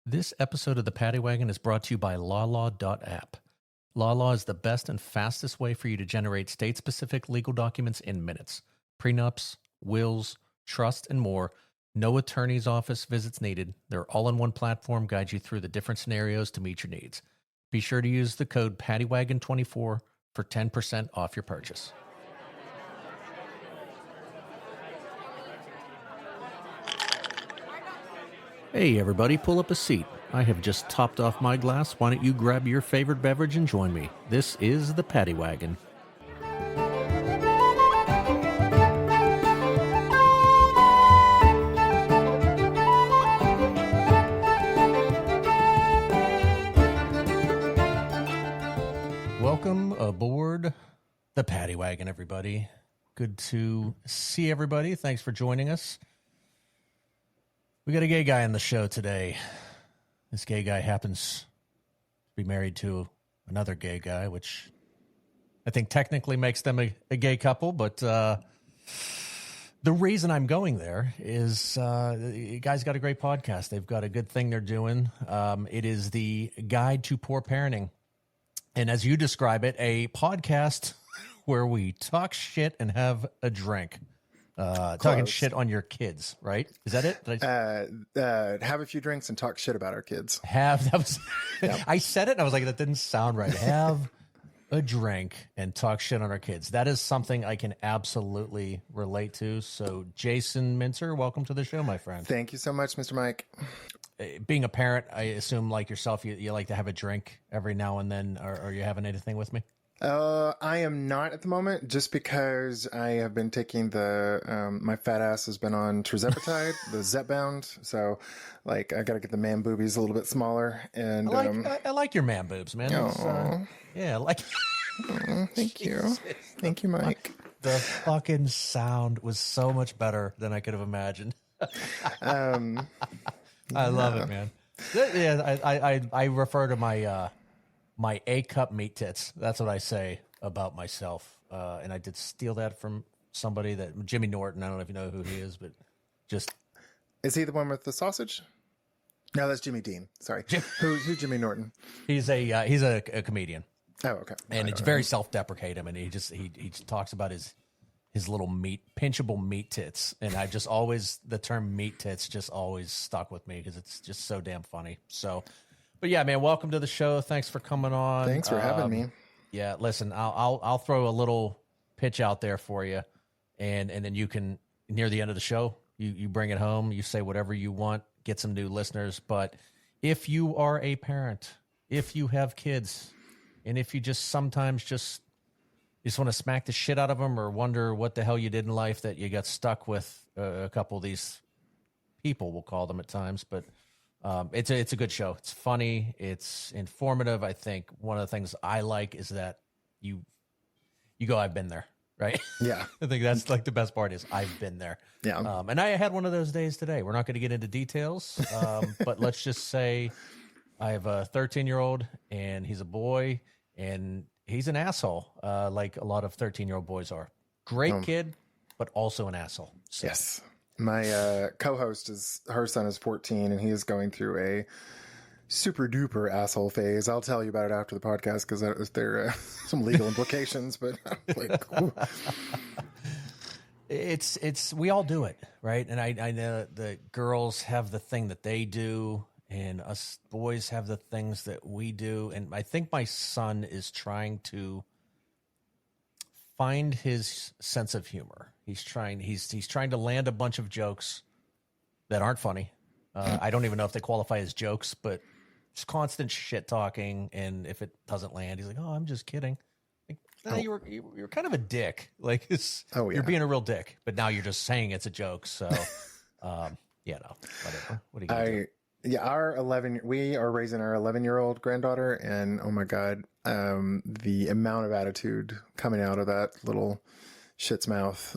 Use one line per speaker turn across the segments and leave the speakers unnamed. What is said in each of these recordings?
This episode of the Paddy Wagon is brought to you by lawlaw.app. Lawlaw is the best and fastest way for you to generate state-specific legal documents in minutes. Prenups, wills, trust, and more. No attorney's office visits needed. Their all-in-one platform guides you through the different scenarios to meet your needs. Be sure to use the code PADDYWAGON24 for 10% off your purchase. Hey everybody, pull up a seat. I have just topped off my glass. Why don't you grab your favorite beverage and join me? This is the Paddy Wagon. Welcome aboard the Paddy Wagon, everybody. Good to see everybody. Thanks for joining us. We got a gay guy on the show today. This gay guy happens to be married to another gay guy, which I think technically makes them a gay couple. But the reason I'm going there is you guys got a great podcast. They've got a good thing they're doing. It is the Guide to Poor Parenting. And as you describe it, a podcast where we talk shit and have a drink. Talking shit on your kids, right? Is that it?
Have a few drinks and talk shit about our kids.
Yep. I said it and I was like, that didn't sound right. Have a drink and talk shit on our kids. That is something I can absolutely relate to. So Jasone Minter, welcome to the show, my friend.
Thank you so much, Mr. Mike.
Being a parent, I assume like yourself, you like to have a drink every now and then. Are you having anything with me?
I am not at the moment, just because I have been taking my fat ass has been on tirzepatide, the Zepbound. So, like, I got to get the man boobies a little bit smaller. And
I like your man boobs, man. Yeah, like.
Thank you, thank you, Mike.
The fucking sound was so much better than I could have imagined. I love it, man. Yeah, I refer to my A-cup meat tits. That's what I say about myself. And I did steal that from somebody Jimmy Norton. I don't know if you know who he is, but just.
Is he the one with the sausage? No, that's Jimmy Dean. Sorry. Who's Jimmy Norton?
He's a comedian.
Oh, okay.
And it's very self-deprecating. And he just talks about his little pinchable meat tits. And I just always, the term meat tits just always stuck with me because it's just so damn funny. So. But yeah, man, welcome to the show. Thanks for coming on.
Thanks for having me.
Yeah, listen, I'll throw a little pitch out there for you, and then you can, near the end of the show, you bring it home. You say whatever you want, get some new listeners. But if you are a parent, if you have kids, and if you just sometimes just want to smack the shit out of them or wonder what the hell you did in life that you got stuck with a couple of these people, we'll call them at times, but. It's a good show. It's funny. It's informative. I think one of the things I like is that you go, I've been there, right?
Yeah.
I think that's like the best part is I've been there.
Yeah.
And I had one of those days today. We're not going to get into details, but let's just say I have a 13-year-old and he's a boy and he's an asshole, like a lot of 13-year-old boys are. Great kid, but also an asshole. So.
Yes. My co-host her son is 14 and he is going through a super duper asshole phase. I'll tell you about it after the podcast because there are some legal implications, but like,
it's we all do it, right? And I know the girls have the thing that they do and us boys have the things that we do. And I think my son is trying to find his sense of humor. He's trying to land a bunch of jokes that aren't funny. I don't even know if they qualify as jokes, but just constant shit talking. And if it doesn't land, he's like, "Oh, I'm just kidding." Like, no, you're kind of a dick. Like, you're being a real dick. But now you're just saying it's a joke. So, whatever. What are you gonna do?
Yeah, we are raising our 11-year-old granddaughter, and oh my god, the amount of attitude coming out of that little shit's mouth.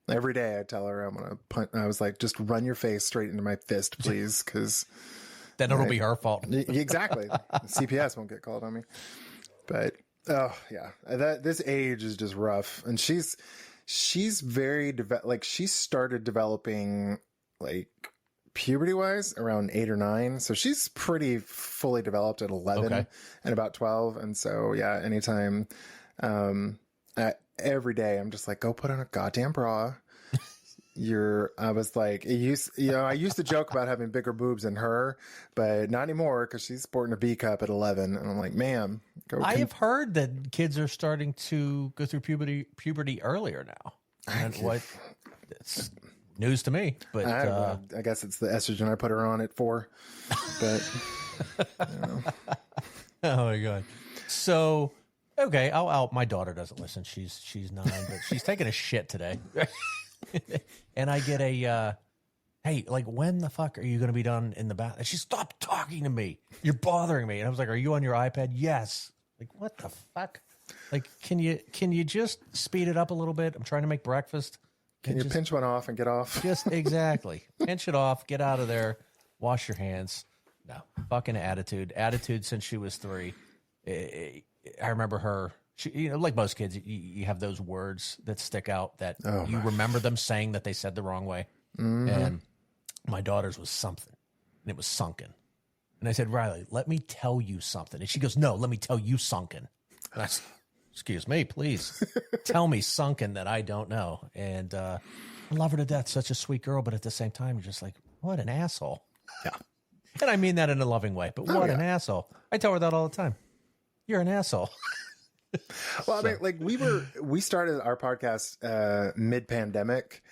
Every day I tell her I'm gonna punch. I was like, just run your face straight into my fist, please, because
then it'll be her fault.
Exactly. CPS won't get called on me. But oh yeah, this age is just rough, and she's very she started developing like puberty wise around 8 or 9. So she's pretty fully developed at 11
Okay.
and about 12. And so, yeah, anytime, every day I'm just like, go put on a goddamn bra. I was like, I used to joke about having bigger boobs than her, but not anymore because she's sporting a B cup at 11. And I'm like, ma'am,
I have heard that kids are starting to go through puberty earlier now. And it's news to me, but
I guess it's the estrogen I put her on at 4, but
oh my God. So, okay. My daughter doesn't listen. She's 9, but she's taking a shit today. And I get a, hey, like, when the fuck are you going to be done in the bath? And she stopped talking to me. You're bothering me. And I was like, are you on your iPad? Yes. Like, what the fuck? Like, can you just speed it up a little bit? I'm trying to make breakfast.
Can you pinch one off and get off?
Just exactly. Pinch it off. Get out of there. Wash your hands. No. Fucking attitude. Attitude since she was 3. I remember her. She, like most kids, you have those words that stick out that you remember them saying that they said the wrong way. Mm-hmm. And my daughter's was something, and it was sunken. And I said, Riley, let me tell you something. And she goes, no, let me tell you sunken. And I said, excuse me, please. Tell me sunken that I don't know. And I love her to death. Such a sweet girl. But at the same time, you're just like, what an asshole.
Yeah.
And I mean that in a loving way. But what an asshole. I tell her that all the time. You're an asshole.
Well, I mean, like we started our podcast mid-pandemic,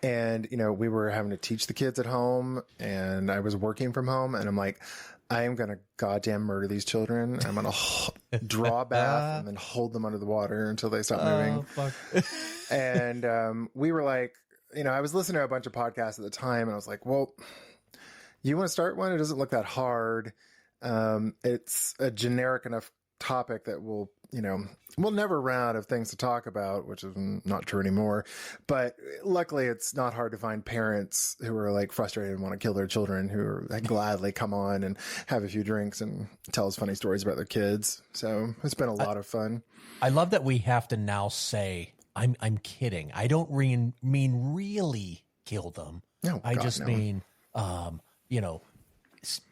and we were having to teach the kids at home, and I was working from home, and I'm like, I am gonna goddamn murder these children. I'm gonna draw a bath and then hold them under the water until they stop moving. Fuck. And we were like, I was listening to a bunch of podcasts at the time, and I was like, well, you want to start one? It doesn't look that hard. It's a generic enough topic that we'll never run out of things to talk about, which is not true anymore. But luckily, it's not hard to find parents who are like frustrated and want to kill their children, who are gladly come on and have a few drinks and tell us funny stories about their kids. So it's been a lot of fun.
I love that we have to now say, I'm kidding. I don't mean really kill them.
No,
I just mean,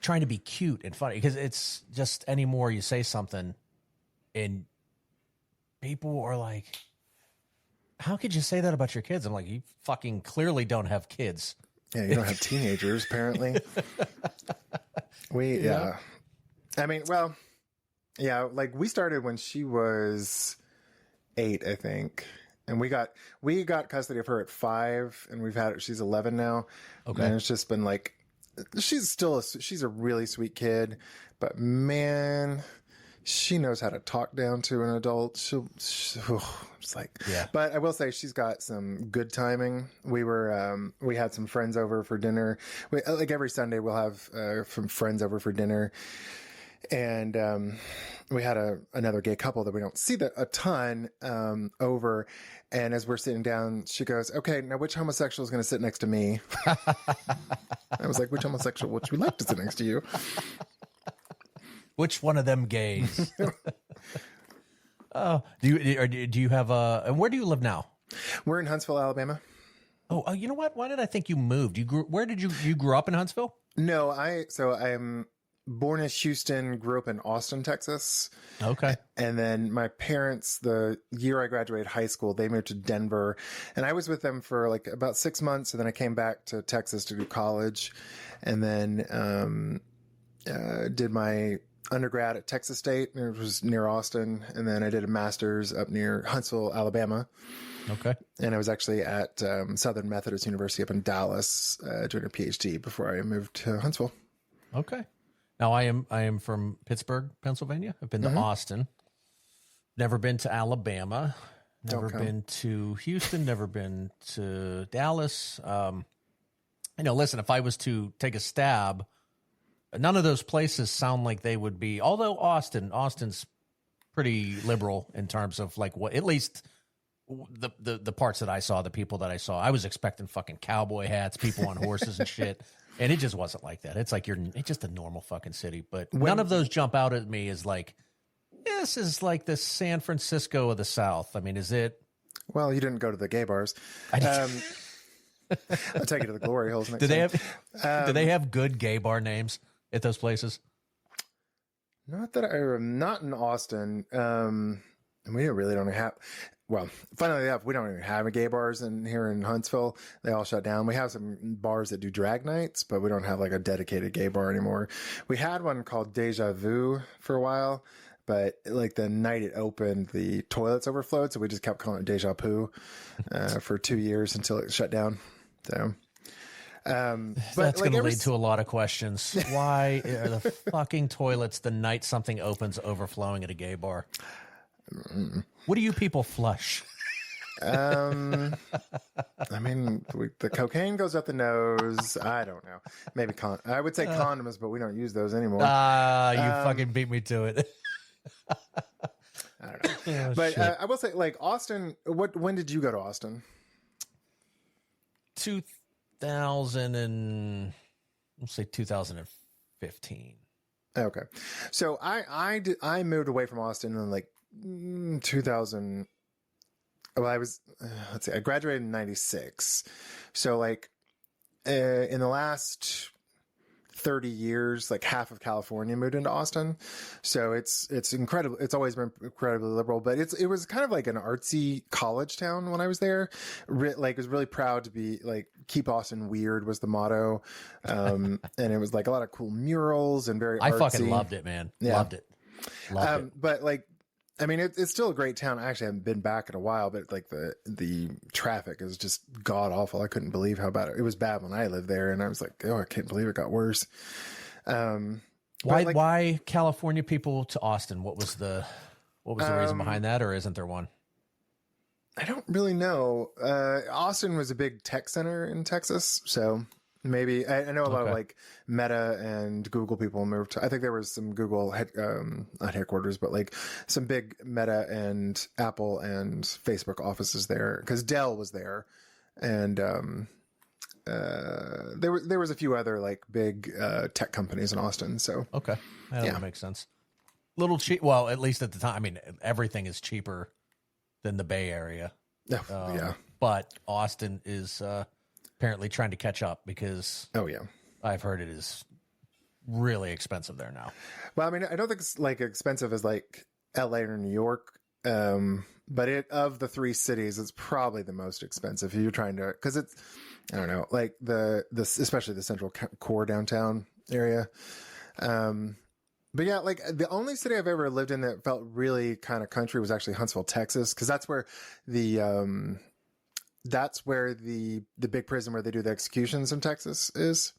trying to be cute and funny, because it's just anymore you say something and people are like, how could you say that about your kids? I'm like, you fucking clearly don't have kids.
Yeah, you don't have teenagers, apparently. Yeah. I mean, well, yeah, like we started when she was 8, I think. And we got custody of her at 5, and she's 11 now. Okay. And it's just been like, she's a really sweet kid, but man, she knows how to talk down to an adult. It's like, yeah. But I will say she's got some good timing. We had some friends over for dinner. Like every Sunday we'll have some friends over for dinner. And we had another gay couple that we don't see a ton over. And as we're sitting down, she goes, okay, now which homosexual is going to sit next to me? I was like, which homosexual would you like to sit next to you?
Which one of them gays? Oh, do you have and where do you live now?
We're in Huntsville, Alabama.
Oh, you know what? Why did I think you moved? Where did you grew up in Huntsville?
No, I'm born in Houston, grew up in Austin, Texas.
Okay. And
then my parents, the year I graduated high school, they moved to Denver, and I was with them for like about 6 months. And then I came back to Texas to do college, and then did my undergrad at Texas State, which was near Austin. And then I did a master's up near Huntsville, Alabama.
Okay.
And I was actually at Southern Methodist University up in Dallas doing a PhD before I moved to Huntsville.
Okay. Now I am from Pittsburgh, Pennsylvania. I've been to Austin. Never been to Alabama. Never been to Houston. Never been to Dallas. Listen, if I was to take a stab, none of those places sound like they would be. Although Austin's pretty liberal in terms of like what, at least the parts that I saw, the people that I saw. I was expecting fucking cowboy hats, people on horses and shit. And it just wasn't like that. It's like it's just a normal fucking city. But none of those jump out at me as like, this is like the San Francisco of the South. I mean, is it?
Well, you didn't go to the gay bars. I'll take you to the glory holes next
Do they
time.
have do they have good gay bar names at those places?
Not that not in Austin. And we really don't have. Well, funnily enough, we don't even have gay bars here in Huntsville. They all shut down. We have some bars that do drag nights, but we don't have like a dedicated gay bar anymore. We had one called Deja Vu for a while, but like the night it opened, the toilets overflowed, so we just kept calling it Deja Poo for 2 years until it shut down. So. But
that's
like
going to lead to a lot of questions. Why are the fucking toilets the night something opens overflowing at a gay bar? What do you people flush?
I mean, the cocaine goes up the nose. I don't know. Maybe I would say condoms, but we don't use those anymore.
You fucking beat me to it.
I don't know. But I will say, like Austin. When did you go to Austin?
2015.
Okay, so I moved away from Austin in like 2000. Well, let's see, I graduated in 96. So like in the last 30 years, like half of California moved into Austin. So it's incredible. It's always been incredibly liberal, but it was kind of like an artsy college town when I was there. Like, was really proud to be like, keep Austin weird was the motto. And it was like a lot of cool murals and very artsy.
I fucking loved it, man.
Yeah.
Loved it.
But like, I mean, it's still a great town. I actually haven't been back in a while, but like the traffic is just god awful. I couldn't believe how bad it was. Bad when I lived there, and I was like, oh, I can't believe it got worse.
Why California people to Austin? What was the reason behind that, or isn't there one?
I don't really know. Austin was a big tech center in Texas, so maybe I know a lot of like Meta and Google people moved. I think there was some Google not headquarters, but like some big Meta and Apple and Facebook offices there, because Dell was there, and there was a few other like big tech companies in Austin. So
that makes sense. Little cheap. Well, at least at the time. I mean, everything is cheaper than the Bay Area.
Yeah.
But Austin is apparently trying to catch up because I've heard it is really expensive there now.
Well, I mean, I don't think it's like expensive as like LA or New York, but of the three cities, it's probably the most expensive if you're trying to, because it's, I don't know, like especially the central core downtown area. But yeah, like the only city I've ever lived in that felt really kind of country was actually Huntsville, Texas, because that's where the big prison where they do the executions in Texas is.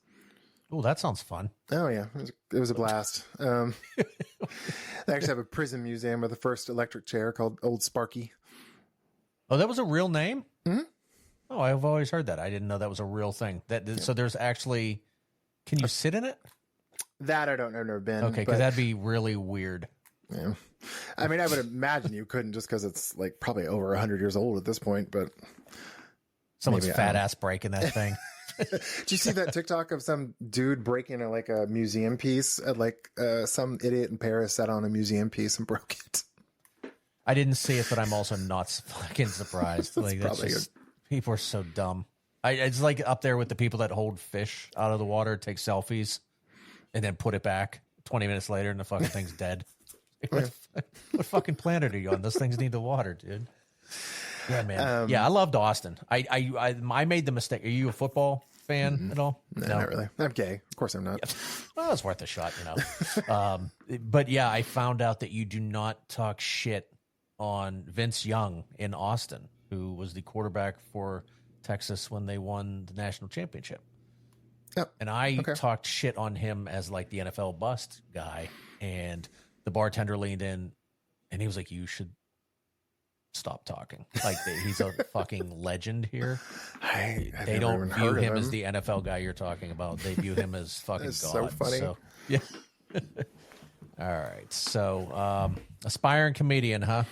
Oh, that sounds fun.
Oh yeah, it was a blast. They actually have a prison museum with the first electric chair called Old Sparky.
Oh, that was a real name?
Mm-hmm.
Oh, I've always heard that. I didn't know that was a real thing. So there's actually, can you sit in it?
That I don't know. I've never been.
Okay, because that'd be really weird.
Yeah, I mean, I would imagine you couldn't, just because it's like probably over 100 years old at this point. But
someone's fat ass breaking that thing.
Did you see that TikTok of some dude breaking a museum piece? Some idiot in Paris sat on a museum piece and broke it.
I didn't see it, but I'm also not fucking surprised. People are so dumb. It's like up there with the people that hold fish out of the water, take selfies, and then put it back 20 minutes later, and the fucking thing's dead. What fucking planet are you on? Those things need the water, dude. Yeah, man. I loved Austin. I made the mistake. Are you a football fan at all?
No, not really. I'm gay. Of course I'm not.
Yeah. Well, it's worth a shot, But yeah, I found out that you do not talk shit on Vince Young in Austin, who was the quarterback for Texas when they won the national championship.
Yep.
And I talked shit on him as like the NFL bust guy, and the bartender leaned in and he was like, you should stop talking. Like, he's a fucking legend here. They don't view him as the NFL guy you're talking about. They view him as fucking God.
So funny.
So, yeah. All right. So, aspiring comedian, huh?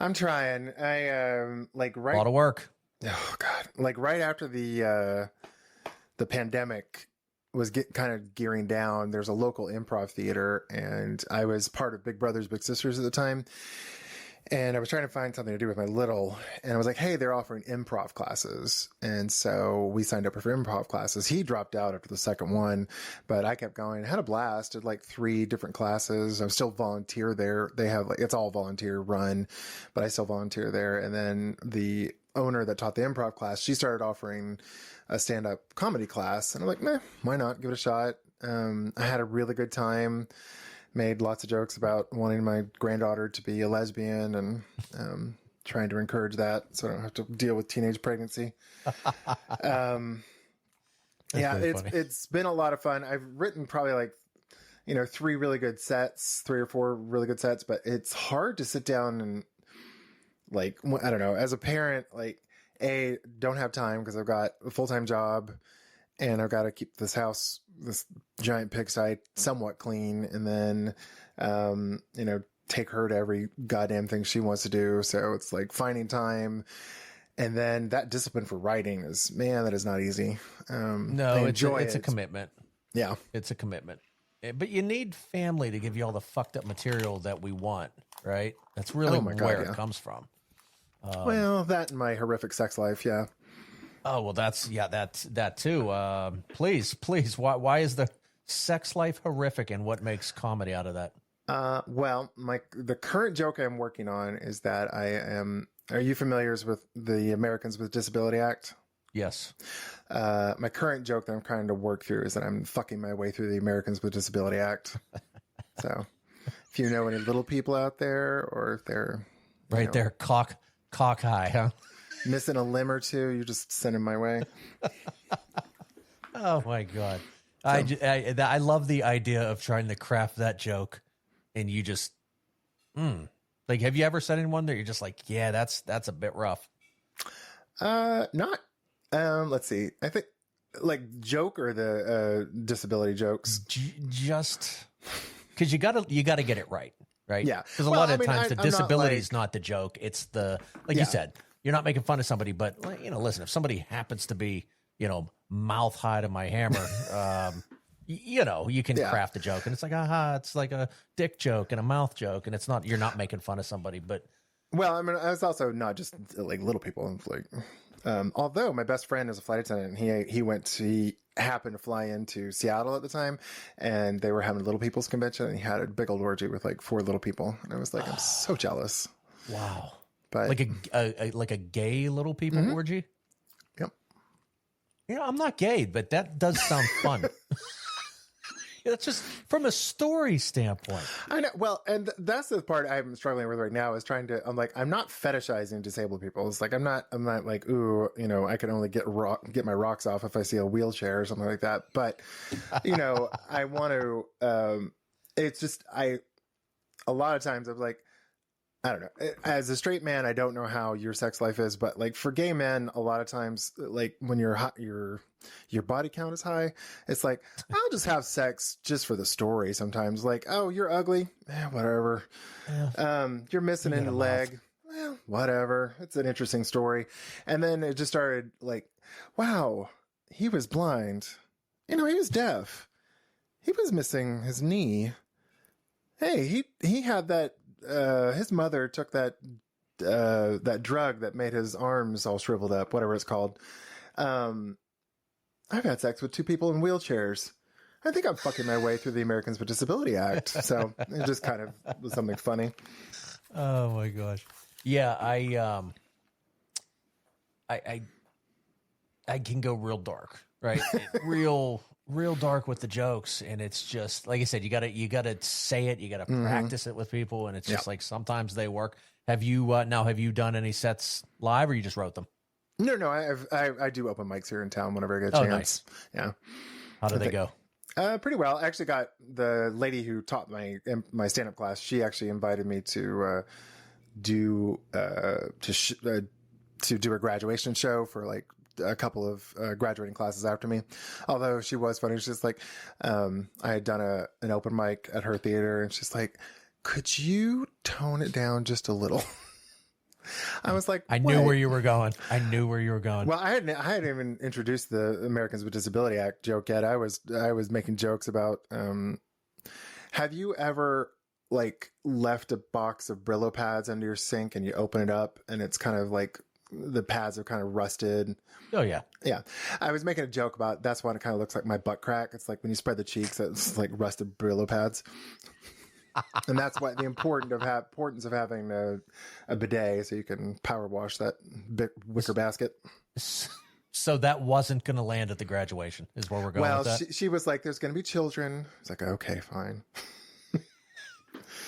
I'm trying. A lot
of work.
Oh God. Like right after the pandemic was kind of gearing down, there's a local improv theater, and I was part of Big Brothers Big Sisters at the time. And I was trying to find something to do with my little, and I was like, hey, they're offering improv classes. And so we signed up for improv classes. He dropped out after the second one, but I kept going. I had a blast. Did like 3 different classes. I'm still volunteer there. They have like, it's all volunteer run, but I still volunteer there. And then the owner that taught the improv class, she started offering a stand-up comedy class. And I'm like, meh, why not? Give it a shot. I had a really good time. Made lots of jokes about wanting my granddaughter to be a lesbian and trying to encourage that so I don't have to deal with teenage pregnancy. Yeah, it's been a lot of fun. I've written probably like, 3 really good sets, 3 or 4 really good sets, but it's hard to sit down and like, I don't know, as a parent, like, don't have time because I've got a full-time job and I've got to keep this house, this giant pigsty, somewhat clean, and then, take her to every goddamn thing she wants to do. So it's like finding time. And then that discipline for writing is, man, that is not easy.
No, it's a commitment.
Yeah.
It's a commitment. But you need family to give you all the fucked up material that we want, right? That's really where it comes from.
Well, that and my horrific sex life, yeah.
Oh, well, that's that too. Please. Why is the sex life horrific and what makes comedy out of that?
Well, the current joke I'm working on is that are you familiar with the Americans with Disability Act?
Yes.
My current joke that I'm trying to work through is that I'm fucking my way through the Americans with Disability Act. So if you know any little people out there or if they're
there, cock high, huh?
Missing a limb or two, you just send them my way.
Oh my God. So, I love the idea of trying to craft that joke and you just, like, have you ever said in one that you're just like, yeah, that's a bit rough?
Not, let's see. I think like joke or the, disability jokes.
Just cause you gotta get it right. Right.
Yeah.
Cause a lot of times the disability is not the joke. It's the, like you said, you're not making fun of somebody, but listen, if somebody happens to be, mouth high to my hammer, you can craft a joke and it's like, it's like a dick joke and a mouth joke. And it's not, you're not making fun of somebody, but.
Well, I mean, I was also not just like little people. Like, although my best friend is a flight attendant, he happened to fly into Seattle at the time and they were having a little people's convention and he had a big old orgy with like 4 little people. And I was like, I'm so jealous.
Wow.
But
like a gay little people orgy.
Yep.
I'm not gay, but that does sound fun. That's just from a story standpoint.
I know. Well, and that's the part I'm struggling with right now is I'm not fetishizing disabled people. It's like, I'm not like, ooh, I can only get my rocks off if I see a wheelchair or something like that. But, I want to, it's just, a lot of times I'm like, I don't know. As a straight man, I don't know how your sex life is, but like for gay men, a lot of times, like when your body count is high, it's like, I'll just have sex just for the story. Sometimes like, oh, you're ugly. Whatever. You're missing a leg. Well, whatever. It's an interesting story. And then it just started like, wow, he was blind. He was deaf. He was missing his knee. Hey, he had that. His mother took that drug that made his arms all shriveled up, whatever it's called. I've had sex with 2 people in wheelchairs. I think I'm fucking my way through the Americans with Disability Act. So it just kind of was something funny.
Oh my gosh. Yeah. I can go real dark, right? real dark with the jokes, and it's just like I said, you gotta say it, you gotta practice it with people, and it's just like sometimes they work. Have you done any sets live, or you just wrote them?
No, I do open mics here in town whenever I get a chance.
Nice.
Yeah.
How do they go?
Pretty well. I actually got the lady who taught my stand-up class. She actually invited me to do a graduation show for like a couple of graduating classes after me. Although she was funny. She's like, I had done an open mic at her theater and she's like, could you tone it down just a little? I was like,
I knew where you were going.
Well, I hadn't even introduced the Americans with Disability Act joke yet. I was making jokes about, have you ever like left a box of Brillo pads under your sink and you open it up and it's kind of like the pads are kind of rusted.
Oh yeah.
Yeah. I was making a joke about that's why it kind of looks like my butt crack. It's like when you spread the cheeks, it's like rusted Brillo pads. And that's why the importance of having a bidet so you can power wash that big wicker basket.
So that wasn't going to land at the graduation is where we're going with that?
She was like, there's going to be children. I was like, okay, fine.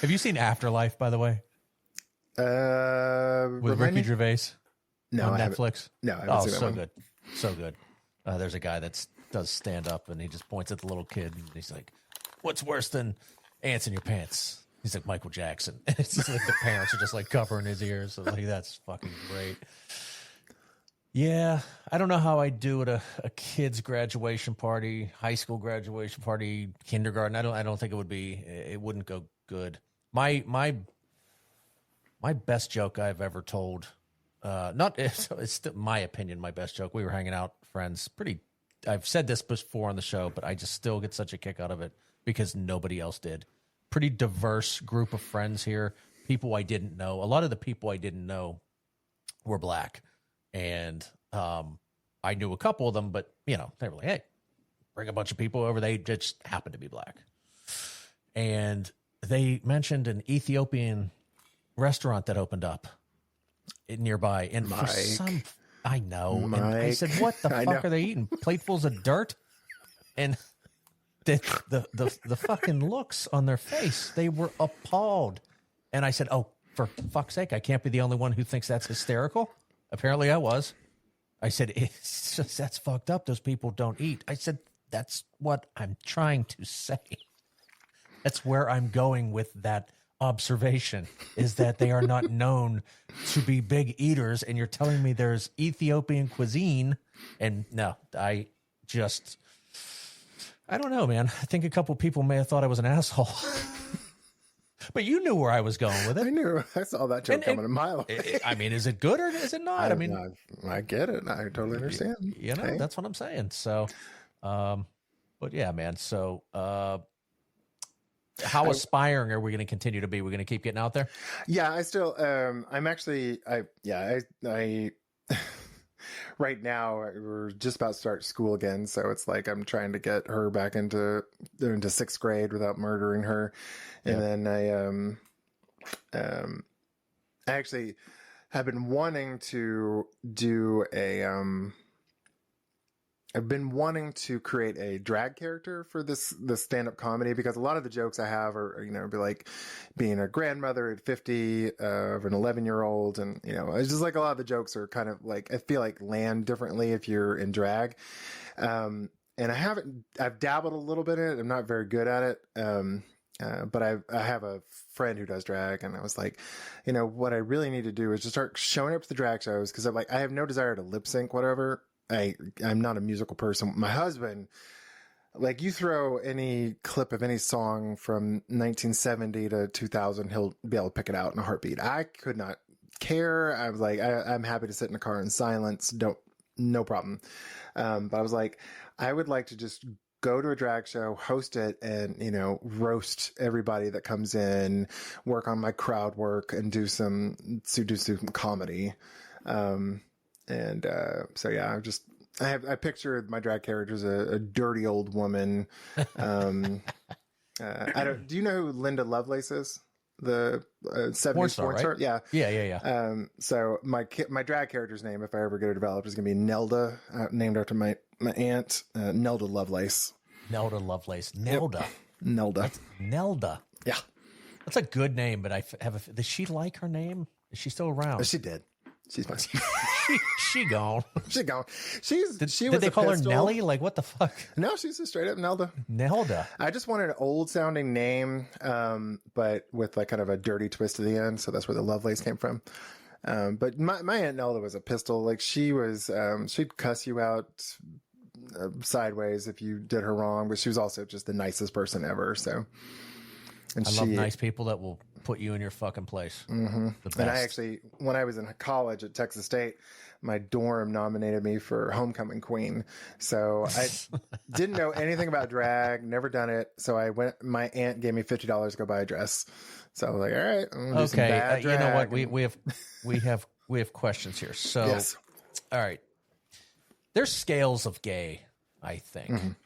Have you seen Afterlife, by the way? With Ricky Gervais?
No,
on Netflix?
No, I haven't seen that
so
one.
good. So good. There's a guy that does stand up and he just points at the little kid and he's like, what's worse than ants in your pants? He's like Michael Jackson. And it's just like the parents are just like covering his ears. So like, that's fucking great. Yeah, I don't know how I do at a kid's graduation party, high school graduation party, kindergarten. I don't think it wouldn't go good. My best joke I've ever told, it's my opinion, my best joke. We were hanging out, friends. I've said this before on the show, but I just still get such a kick out of it because nobody else did. Pretty diverse group of friends here. People I didn't know. A lot of the people I didn't know were black. And I knew a couple of them, but, they were like, hey, bring a bunch of people over. They just happened to be black. And they mentioned an Ethiopian restaurant that opened up nearby. And
Mike.
I know.
Mike.
And I said, what the fuck are they eating? Platefuls of dirt? And the fucking looks on their face, they were appalled. And I said, oh, for fuck's sake, I can't be the only one who thinks that's hysterical. Apparently I was. I said, that's fucked up. Those people don't eat. I said, that's what I'm trying to say. That's where I'm going with that observation, is that they are not known to be big eaters. And you're telling me there's Ethiopian cuisine. And no, I don't know, man. I think a couple people may have thought I was an asshole. But you knew where I was going with it.
I knew. I saw that joke coming a mile away.
I mean, is it good or is it not?
I get it. I totally understand.
Hey. That's what I'm saying. So, but yeah, man. So, how aspiring are we going to continue to be? We're going to keep getting out there?
Yeah, I still, I'm actually, I right now we're just about to start school again. So it's like, I'm trying to get her back into sixth grade without murdering her. And then I actually have been wanting to do I've been wanting to create a drag character for the stand-up comedy, because a lot of the jokes I have are, be like being a grandmother at 50 of an 11-year-old. And, it's just like a lot of the jokes are kind of like, I feel like land differently if you're in drag. And I've dabbled a little bit in it. I'm not very good at it. But I have a friend who does drag, and I was like, what I really need to do is just start showing up to the drag shows, because I have no desire to lip sync whatever. I'm not a musical person. My husband, like, you throw any clip of any song from 1970 to 2000, he'll be able to pick it out in a heartbeat. I could not care. I was like, I'm happy to sit in the car in silence. No problem. But I was like, I would like to just go to a drag show, host it, and, roast everybody that comes in, work on my crowd work, and do some comedy. So yeah, I pictured my drag character as a dirty old woman. Do you know who Linda Lovelace is? The 70s porn star?
Right? Yeah.
So my drag character's name, if I ever get it developed, is going to be Nelda, named after my aunt, Nelda Lovelace.
Nelda Lovelace. Nelda.
Yep. Nelda.
That's Nelda.
Yeah.
That's a good name, but does she like her name? Is she still around?
She did. She's fine.
She gone.
She gone.
Did they call her Nelly? Like, what the fuck?
No, she's just straight up Nelda.
Nelda.
I just wanted an old sounding name, but with like kind of a dirty twist to the end. So that's where the Lovelace came from. But my Aunt Nelda was a pistol. Like, she was, she'd cuss you out sideways if you did her wrong, but she was also just the nicest person ever. So,
I love nice people that will put you in your fucking place.
Mm-hmm. And I actually, when I was in college at Texas State, my dorm nominated me for homecoming queen. So I didn't know anything about drag, never done it. So I went. My aunt gave me $50 to go buy a dress. So I was like, all right, I'm gonna do some bad drag.
You know what? We have questions here. So,
Yes.
all right, there's scales of gay. I think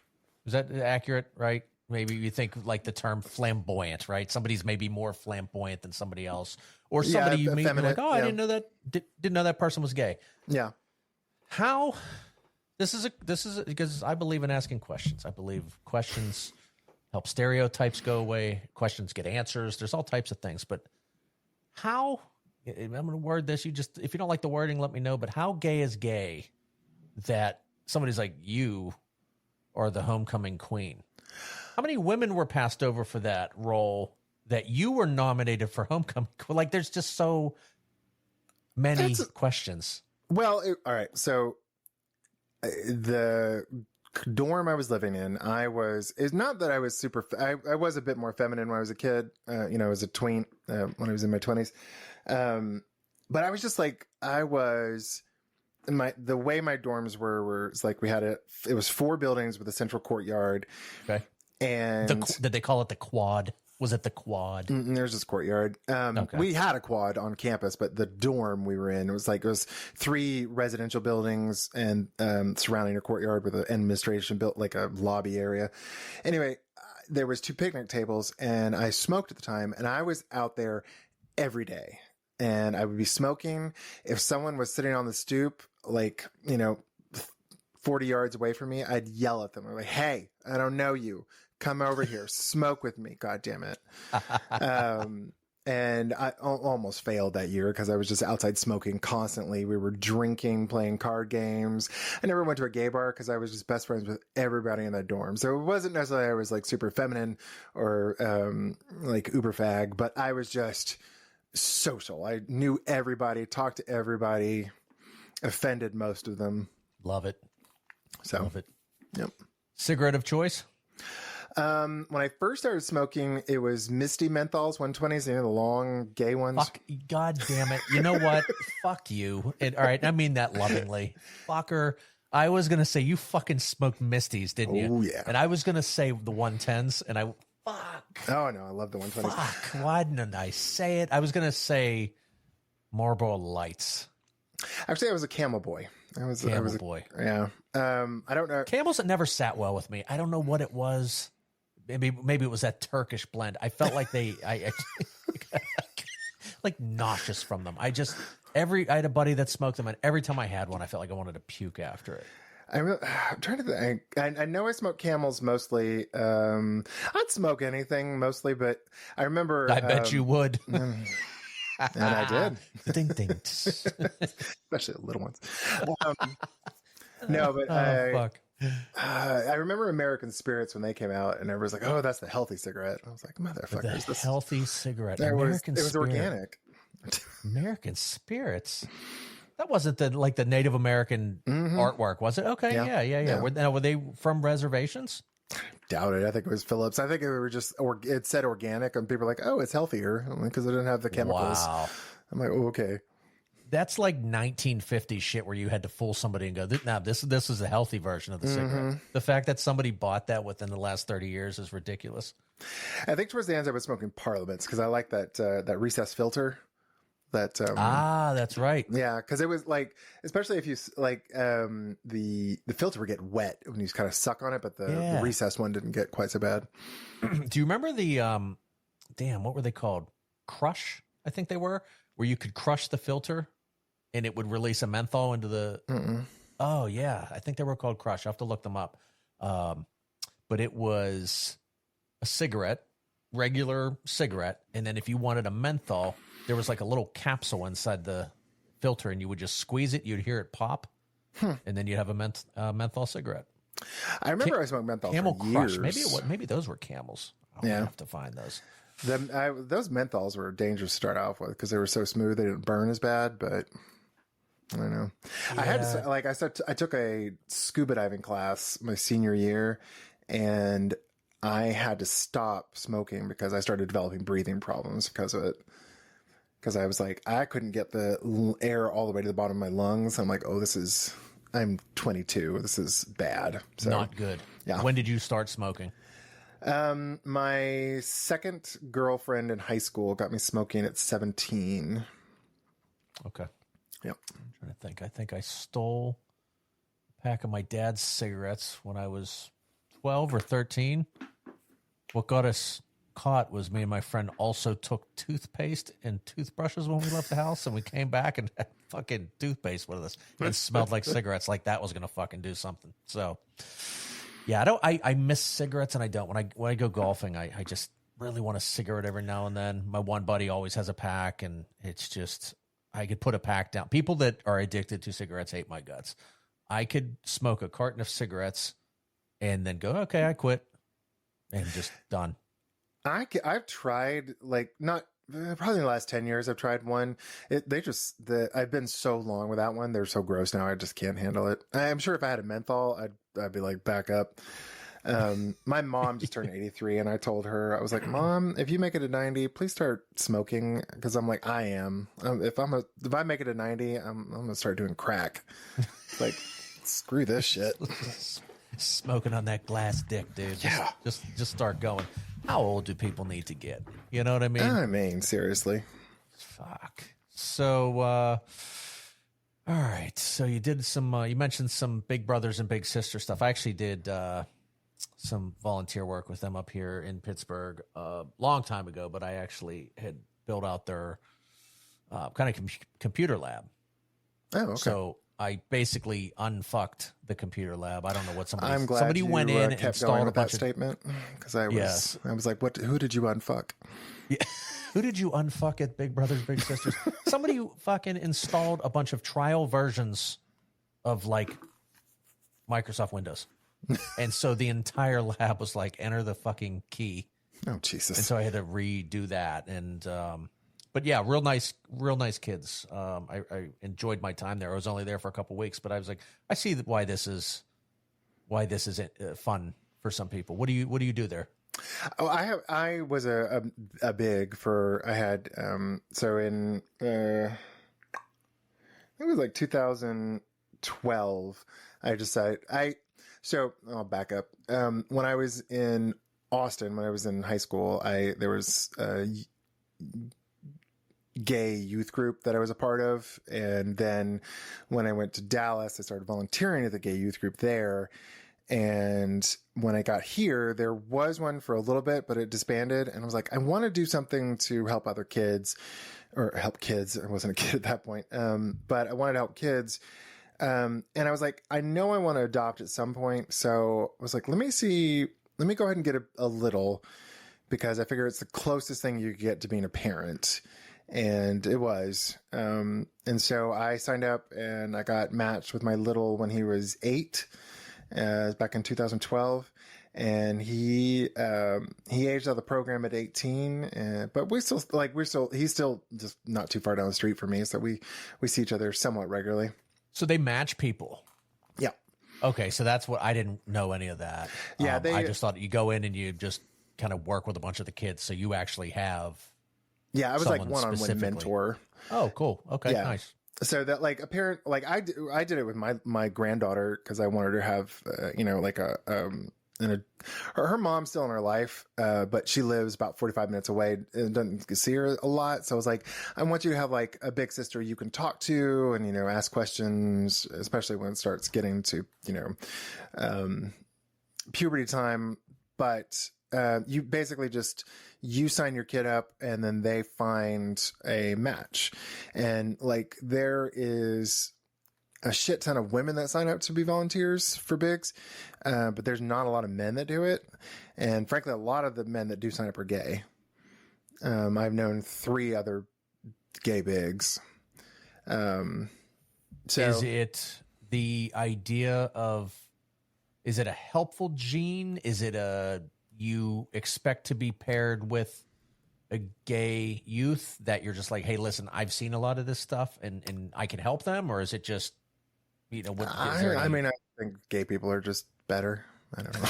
is that accurate? Right? Maybe you think like the term flamboyant, right? Somebody's maybe more flamboyant than somebody else, or somebody you meet, you're like, oh, I didn't know that. Didn't know that person was gay.
Yeah.
How? This is because I believe in asking questions. I believe questions help stereotypes go away. Questions get answers. There's all types of things. But how? I'm going to word this. If you don't like the wording, let me know. But how gay is gay that somebody's like, you are the homecoming queen? How many women were passed over for that role that you were nominated for homecoming? Like, there's just so many questions.
Well, all right. So the dorm I was living in, it's not that I was super, I was a bit more feminine when I was a kid, I was a tween when I was in my 20s. But I was just like, the way my dorms were it's like it was 4 buildings with a central courtyard.
Okay.
And
did they call it the quad? Was it the quad?
There's this courtyard.
Okay.
We had a quad on campus, but the dorm we were in, it was 3 residential buildings and surrounding a courtyard with an administration built like a lobby area. Anyway, there was 2 picnic tables and I smoked at the time and I was out there every day and I would be smoking. If someone was sitting on the stoop, 40 yards away from me, I'd yell at them. I'm like, hey, I don't know you. Come over here, smoke with me. God damn it. And I almost failed that year because I was just outside smoking constantly. We were drinking, playing card games. I never went to a gay bar because I was just best friends with everybody in that dorm. So it wasn't necessarily I was like super feminine or like uber fag, but I was just social. I knew everybody, talked to everybody, offended most of them.
Love it.
So,
love it.
Yep.
Cigarette of choice?
When I first started smoking, it was Misty Menthols 120s, the long gay ones.
Fuck, God damn it. You know what? Fuck you. All right, I mean that lovingly. Fucker. I was going to say, you fucking smoked Misties, didn't you?
Oh, yeah.
And I was going to say the 110s, and fuck.
Oh, no, I love the 120s.
Fuck, why didn't I say it? I was going to say Marlboro Lights.
Actually, I was a Camel boy. I was a
boy.
Yeah. I don't know.
Camels that never sat well with me. I don't know what it was. Maybe it was that Turkish blend. I felt like I like nauseous from them. I had a buddy that smoked them, and every time I had one, I felt like I wanted to puke after it.
I'm trying to think. I know I smoke Camels mostly. I'd smoke anything mostly, but I remember.
I bet you would.
And I did.
Ding ding.
Especially the little ones. No, but
fuck.
I remember American Spirits when they came out, and everyone's like, "Oh, that's the healthy cigarette." I was like, "Motherfuckers,
the healthy cigarette."
It was organic.
American Spirits. That wasn't the Native American artwork, was it? Okay, yeah. Were they from reservations?
Doubt it. I think it was Phillips. I think it were just, it said organic, and people were like, "Oh, it's healthier," because it didn't have the chemicals.
Wow.
I'm like, "Oh, okay."
That's like 1950s shit where you had to fool somebody and go, "Nah, this is a healthy version of the cigarette." The fact that somebody bought that within the last 30 years is ridiculous.
I think towards the end I was smoking Parliaments because I like that recessed filter.
That's right.
Yeah, because it was like, especially if you like the filter would get wet when you kind of suck on it, but the recessed one didn't get quite so bad.
Do you remember the what were they called? Crush, I think they were, where you could crush the filter and it would release a menthol into the. Oh yeah, I think they were called Crush. I have to look them up. But it was a cigarette, regular cigarette, and then if you wanted a menthol, there was like a little capsule inside the filter, and you would just squeeze it. You'd hear it pop, and then you'd have a menthol cigarette.
I remember I smoked menthol
Camel
for
Crush.
years.
Maybe those were Camels. I'll have to find those.
Those menthols were dangerous to start off with because they were so smooth they didn't burn as bad. But I don't know. Yeah. I had to, I took a scuba diving class my senior year, and I had to stop smoking because I started developing breathing problems because of it. because I was like, I couldn't get the air all the way to the bottom of my lungs. I'm like, oh, I'm 22. This is bad. So,
Not good.
Yeah.
When did you start smoking?
My second girlfriend in high school got me smoking at 17.
Okay.
Yep.
I'm trying to think. I think I stole a pack of my dad's cigarettes when I was 12 or 13. What got us caught was me and my friend also took toothpaste and toothbrushes when we left the house, and we came back and had fucking toothpaste with us and smelled like cigarettes, like that was gonna fucking do something. So yeah, I miss cigarettes, and I don't. When I go golfing, I just really want a cigarette every now and then. My one buddy always has a pack, and it's just, I could put a pack down. People that are addicted to cigarettes hate my guts. I could smoke a carton of cigarettes and then go, okay, I quit, and just done.
I've tried, like, not probably in the last 10 years, I've tried one. I've been so long without one. They're so gross now. I just can't handle it. I'm sure if I had a menthol, I'd be like, back up. My mom just turned 83, and I told her, I was like, Mom, if you make it to 90, please start smoking. Cause I'm like, I am, if I make it to 90, I'm going to start doing crack. Like, screw this shit.
Smoking on that glass dick, dude.
Yeah.
Just start going. How old do people need to get? You know what I mean?
I mean, seriously.
Fuck. So, all right. So you did you mentioned some Big Brothers and Big Sister stuff. I actually did some volunteer work with them up here in Pittsburgh a long time ago, but I actually had built out their kind of computer lab.
Oh, okay.
So I basically unfucked the computer lab. I don't know what
I'm glad
somebody
you
went in and
kept
installed
going
a
with
bunch
that statement, because I was like, who did you unfuck?
Yeah. Who did you unfuck at Big Brothers Big Sisters? Somebody fucking installed a bunch of trial versions of like Microsoft Windows. And so the entire lab was like, enter the fucking key.
Oh, Jesus.
And so I had to redo that. And but yeah, real nice kids. I enjoyed my time there. I was only there for a couple of weeks, but I was like, I see why this is fun for some people. What do you do there?
Oh, I was a big for, I had, so in, it was like 2012, so I'll back up. When I was in Austin, when I was in high school, there was a gay youth group that I was a part of. And then when I went to Dallas, I started volunteering at the gay youth group there. And when I got here, there was one for a little bit, but it disbanded. And I was like, I want to do something to help other kids, or help kids. I wasn't a kid at that point. But I wanted to help kids. And I was like, I know I want to adopt at some point. So I was like, let me go ahead and get a little, because I figure it's the closest thing you get to being a parent. And it was. And so I signed up and I got matched with my little when he was 8. Back in 2012, and he aged out of the program at 18. But he's still just not too far down the street from me, so we see each other somewhat regularly.
So they match people.
Yeah.
Okay, so that's what I didn't know any of that.
Yeah,
I just thought you go in and you just kind of work with a bunch of the kids, so you actually have.
Yeah, I was like one-on-one mentor.
Oh, cool. Okay,
yeah.
Nice.
So that like a parent, like I did it with my granddaughter, because I wanted her to have, her mom's still in her life, but she lives about 45 minutes away and doesn't see her a lot. So I was like, I want you to have like a big sister you can talk to and, ask questions, especially when it starts getting to, puberty time. But you basically you sign your kid up and then they find a match. And like, there is a shit ton of women that sign up to be volunteers for Bigs. But there's not a lot of men that do it. And frankly, a lot of the men that do sign up are gay. I've known 3 other gay Bigs. So
is it the idea of, is it a helpful gene? Is it you expect to be paired with a gay youth that you're just like, hey, listen, I've seen a lot of this stuff and I can help them? Or is it just,
I think gay people are just better. I don't know.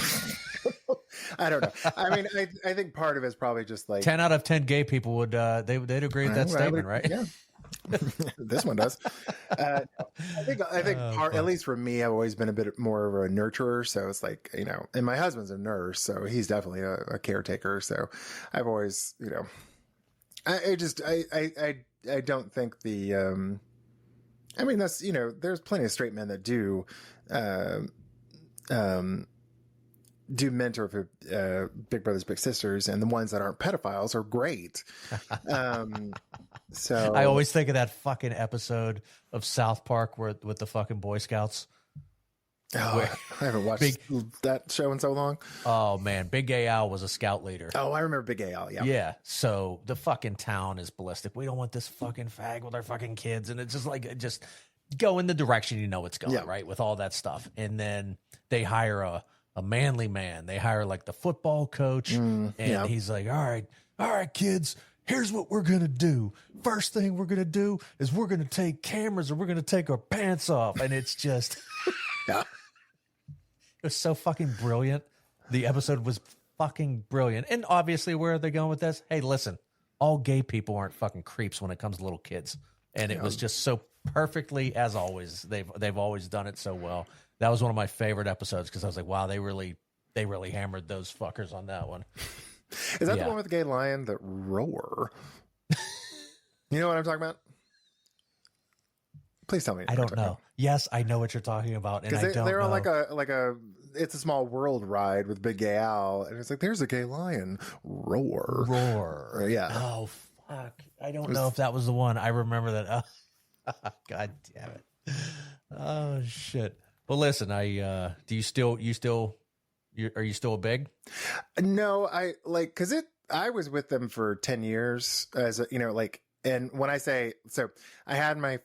I don't know. I mean, I think part of it is probably just like
10 out of 10 gay people would they'd agree with that statement, right?
Yeah. This one does. No, I think part, at least for me, I've always been a bit more of a nurturer. So it's like, you know, and my husband's a nurse, so he's definitely a caretaker. So I've always, you know, I don't think the, I mean, that's, you know, there's plenty of straight men that do mentor for Big Brothers Big Sisters, and the ones that aren't pedophiles are great. So
I always think of that fucking episode of South Park with the fucking Boy Scouts.
I haven't watched that show in so long.
Oh man, Big Gay Al was a scout leader.
Oh, I remember Big Gay Al. Yeah.
Yeah. So the fucking town is ballistic. We don't want this fucking fag with our fucking kids, and it's just like just go in the direction you know it's going, right? With all that stuff, and then they hire a manly man. They hire like the football coach, and he's like, all right, kids, here's what we're going to do. First thing we're going to do is we're going to take cameras and we're going to take our pants off. And it's just, it was so fucking brilliant. The episode was fucking brilliant. And obviously, where are they going with this? Hey, listen, all gay people aren't fucking creeps when it comes to little kids. And it was just so perfectly, as always, they've always done it so well. That was one of my favorite episodes because I was like, wow, they really hammered those fuckers on that one.
Is that the one with the gay lion that roar? You know what I'm talking about? Please tell me.
I don't know. Yes, I know what you're talking about, and I don't know.
They're on like a It's a Small World ride with Big Gay Al, and it's like there's a gay lion, roar. Yeah.
Oh fuck! I don't know if that was the one. I remember that. Oh, God damn it! Oh shit! Well, listen, are you still a big?
No, I was with them for 10 years as a, you know, like, and when I say, so I had my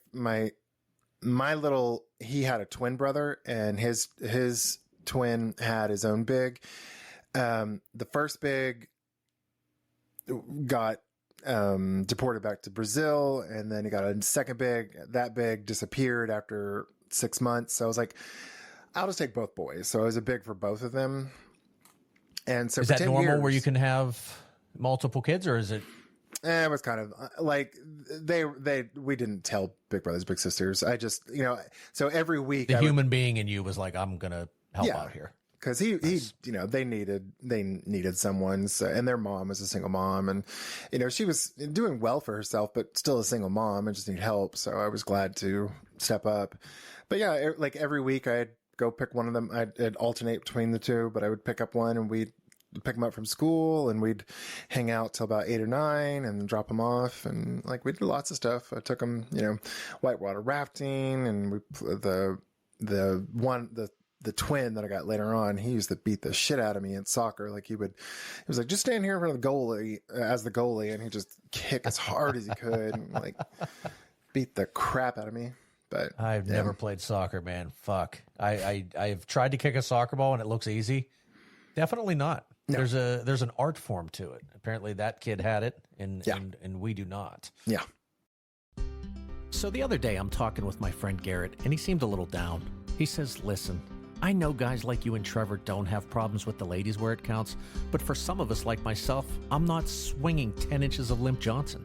little, he had a twin brother, and his twin had his own big. The first big got deported back to Brazil, and then he got a second big. That big disappeared after 6 months. So I was like, I'll just take both boys. So I was a big for both of them. And so
is that normal where you can have multiple kids, or is it?
It was kind of like we didn't tell Big Brothers Big Sisters. I just, you know, so every week
the human being in you was like, I'm gonna help out here.
Because he, you know, they needed someone, so, and their mom was a single mom, and you know, she was doing well for herself, but still a single mom and just need help. So I was glad to step up. But yeah, like every week I'd go pick one of them. I'd alternate between the two, but I would pick up one, and we'd pick them up from school, and we'd hang out till about 8 or 9 and drop them off. And like, we did lots of stuff. I took them, you know, whitewater rafting, and the twin that I got later on, he used to beat the shit out of me in soccer. Like he was like, just stand here in front of the goalie as the goalie, and he'd just kick as hard as he could and like beat the crap out of me. But
I've never played soccer, man. Fuck. I've tried to kick a soccer ball and it looks easy. Definitely not. No. There's an art form to it. Apparently that kid had it and we do not.
Yeah.
So the other day I'm talking with my friend Garrett, and he seemed a little down. He says, listen, I know guys like you and Trevor don't have problems with the ladies where it counts, but for some of us like myself, I'm not swinging 10 inches of Limp Johnson.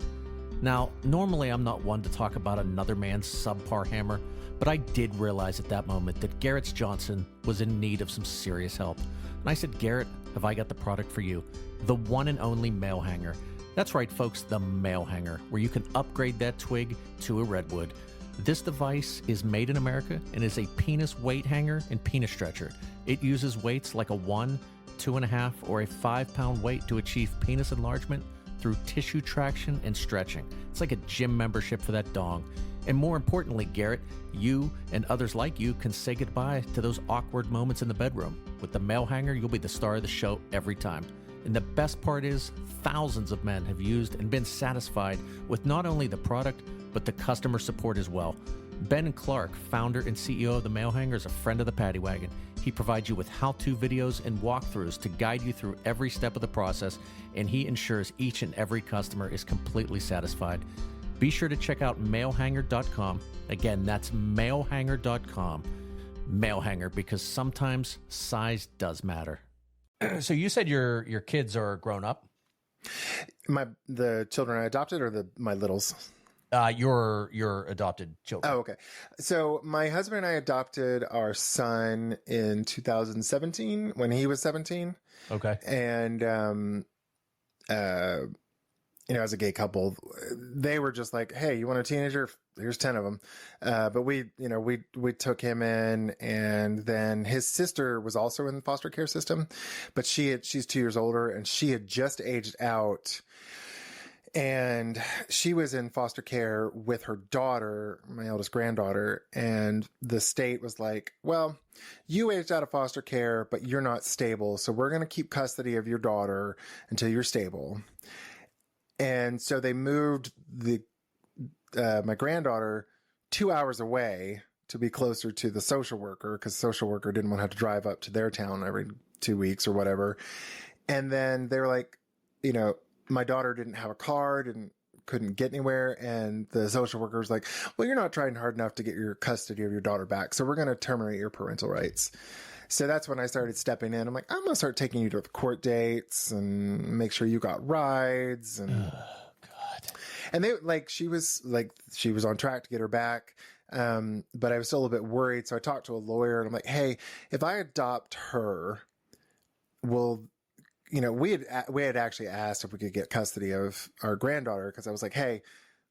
Now, normally I'm not one to talk about another man's subpar hammer, but I did realize at that moment that Garrett's Johnson was in need of some serious help. And I said, Garrett, have I got the product for you? The one and only male hanger. That's right, folks, the male hanger, where you can upgrade that twig to a redwood. This device is made in America and is a penis weight hanger and penis stretcher. It uses weights like a 1, 2.5, or a 5-pound weight to achieve penis enlargement through tissue traction and stretching. It's like a gym membership for that dong. And more importantly, Garrett, you and others like you can say goodbye to those awkward moments in the bedroom. With the male hanger, you'll be the star of the show every time. And the best part is, thousands of men have used and been satisfied with not only the product, but the customer support as well. Ben Clark, founder and CEO of the Male Hanger, is a friend of the Paddy Wagon. He provides you with how-to videos and walkthroughs to guide you through every step of the process, and he ensures each and every customer is completely satisfied. Be sure to check out malehanger.com. Again, that's malehanger.com. Male Hanger, because sometimes size does matter. So you said your kids are grown up.
The children I adopted, or my littles?
Your adopted children.
Oh, okay. So my husband and I adopted our son in 2017 when he was 17.
Okay.
And, as a gay couple, they were just like, "Hey, you want a teenager? Here's 10 of them." But we took him in, and then his sister was also in the foster care system, but she's 2 years older, and she had just aged out. And she was in foster care with her daughter, my eldest granddaughter. And the state was like, "Well, you aged out of foster care, but you're not stable. So we're going to keep custody of your daughter until you're stable." And so they moved my granddaughter 2 hours away to be closer to the social worker, because the social worker didn't want to have to drive up to their town every 2 weeks or whatever. And then they were like, my daughter didn't have a card and couldn't get anywhere. And the social worker was like, "Well, you're not trying hard enough to get your custody of your daughter back, so we're going to terminate your parental rights." So that's when I started stepping in. I'm like, "I'm going to start taking you to the court dates and make sure you got rides." And
God.
And she was on track to get her back. But I was still a little bit worried. So I talked to a lawyer, and I'm like, "Hey, if I adopt her, we had actually asked if we could get custody of our granddaughter, because I was like, "Hey,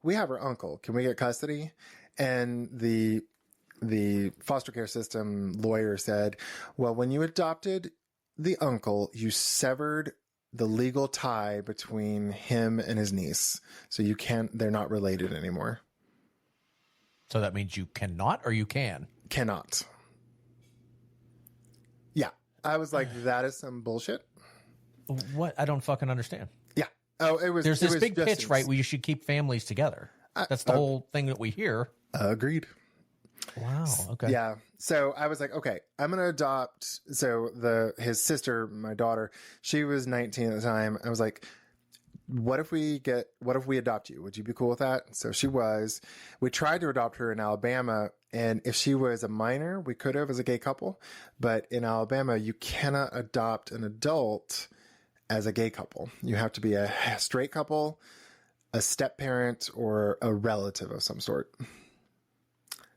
we have her uncle. Can we get custody?" And the foster care system lawyer said, "Well, when you adopted the uncle, you severed the legal tie between him and his niece. So they're not related anymore."
So that means you cannot, or you can?
Cannot. Yeah. I was like, that is some bullshit.
What? I don't fucking understand.
Yeah. Oh,
There's this big pitch, right, where you should keep families together. That's the whole thing that we hear.
Agreed.
Wow. Okay.
Yeah. So I was like, okay, I'm going to adopt. So his sister, my daughter, she was 19 at the time. I was like, what if we adopt you? Would you be cool with that? So she was. We tried to adopt her in Alabama, and if she was a minor, we could have as a gay couple. But in Alabama, you cannot adopt an adult as a gay couple. You have to be a straight couple, a step parent, or a relative of some sort.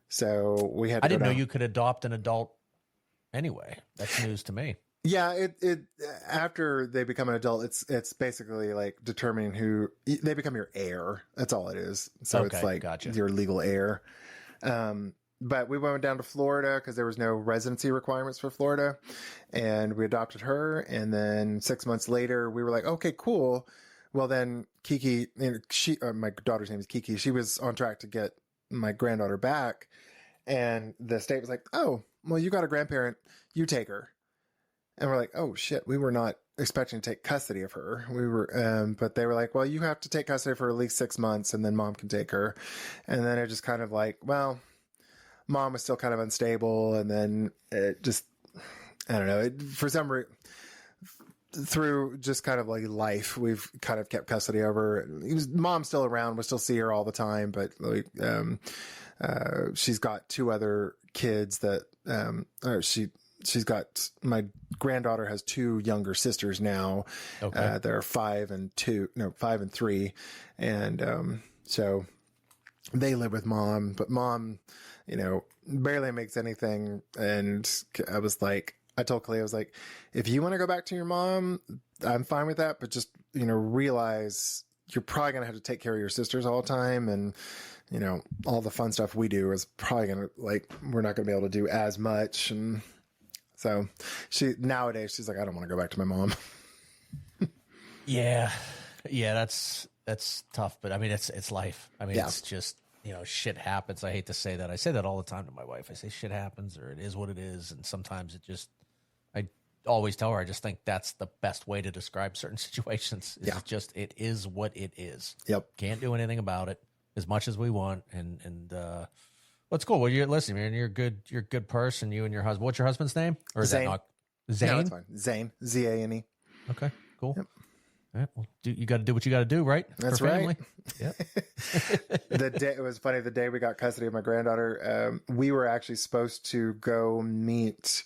So we had to
I didn't know you could adopt an adult anyway. That's news to me.
Yeah, it after they become an adult, it's basically like determining who they become your heir. That's all it is. So
Okay,
it's like
gotcha.
your legal heir. But we went down to Florida because there was no residency requirements for Florida, and we adopted her. And then 6 months later, we were like, okay, cool. Well, then Kiki, my daughter's name is Kiki. She was on track to get my granddaughter back, and the state was like, "Oh, well, you got a grandparent, you take her." And we're like, "Oh shit, we were not expecting to take custody of her." We were, but they were like, "Well, you have to take custody for at least 6 months, and then mom can take her." And then it just kind of like, well, mom was still kind of unstable, and then it just, I don't know, for some reason, through just kind of like life, we've kind of kept custody of her. Mom's still around. We still see her all the time, but like, she's got 2 other kids that, she's got, my granddaughter has 2 younger sisters now.
Okay.
They're 5 and 3. And, so they live with mom, but mom, barely makes anything. And I told Clay, I was like, if you want to go back to your mom, I'm fine with that. But just, realize you're probably going to have to take care of your sisters all the time. And, all the fun stuff we do is probably going to we're not going to be able to do as much. And so nowadays she's like, I don't want to go back to my mom.
Yeah. That's tough. But I mean, it's life. I mean,
Yeah.
It's just, shit happens. I hate to say that. I say that all the time to my wife. I say shit happens, or it is what it is. And sometimes I always tell her, I just think that's the best way to describe certain situations. It's just, it is what it is.
Yep.
Can't do anything about it as much as we want. And what's cool. Well, listen, man, you're a good person. You and your husband. What's your husband's name? Or is
Zane.
that not Zane?
No, it's fine. Zane, Zane.
Okay, cool.
Yep.
All right, well, you got to do what you got to do, right?
That's
For family.
right.
Yeah.
It was funny. The day we got custody of my granddaughter, we were actually supposed to go meet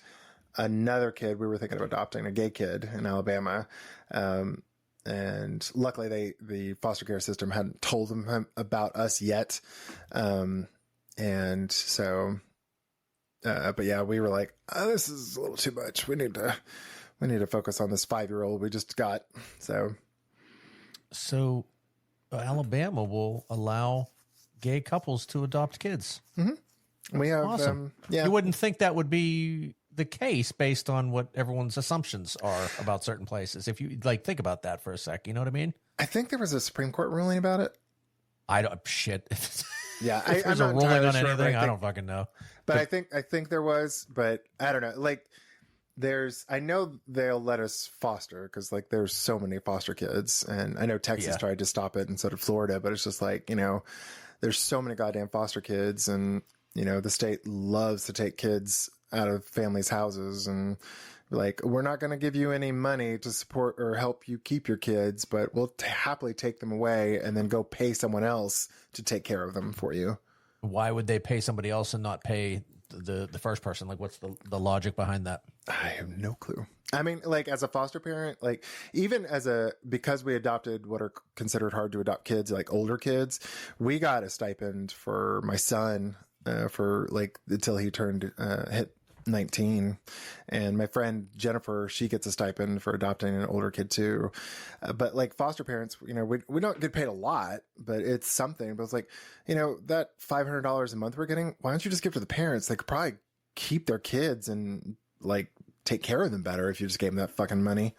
another kid. We were thinking of adopting a gay kid in Alabama. And luckily the foster care system hadn't told them about us yet. And so, but yeah, we were like, oh, this is a little too much. We need to focus on this 5-year-old we just got.
So Alabama will allow gay couples to adopt kids.
Mm-hmm. We have,
awesome.
Yeah.
You wouldn't think that would be the case based on what everyone's assumptions are about certain places. If you like, think about that for a sec, you know what I mean?
I think there was a Supreme Court ruling about it.
I don't shit.
Yeah.
If there's a ruling on anything, I don't fucking know.
But I think there was, but I don't know. Like I know they'll let us foster because like there's so many foster kids, and I know Texas tried to stop it instead of Florida, but it's just like, there's so many goddamn foster kids, and the state loves to take kids out of families' houses, and like, we're not going to give you any money to support or help you keep your kids, but we'll happily take them away and then go pay someone else to take care of them for you.
Why would they pay somebody else and not pay the first person? Like, what's the logic behind that?
I have no clue. I mean, like, as a foster parent, like, even because we adopted what are considered hard to adopt kids, like older kids, we got a stipend for my son for like until he hit 19, and my friend Jennifer, she gets a stipend for adopting an older kid too. But like foster parents, we don't get paid a lot, but it's something. But it's like, that $500 a month we're getting, why don't you just give to the parents? They could probably keep their kids and like take care of them better if you just gave them that fucking money.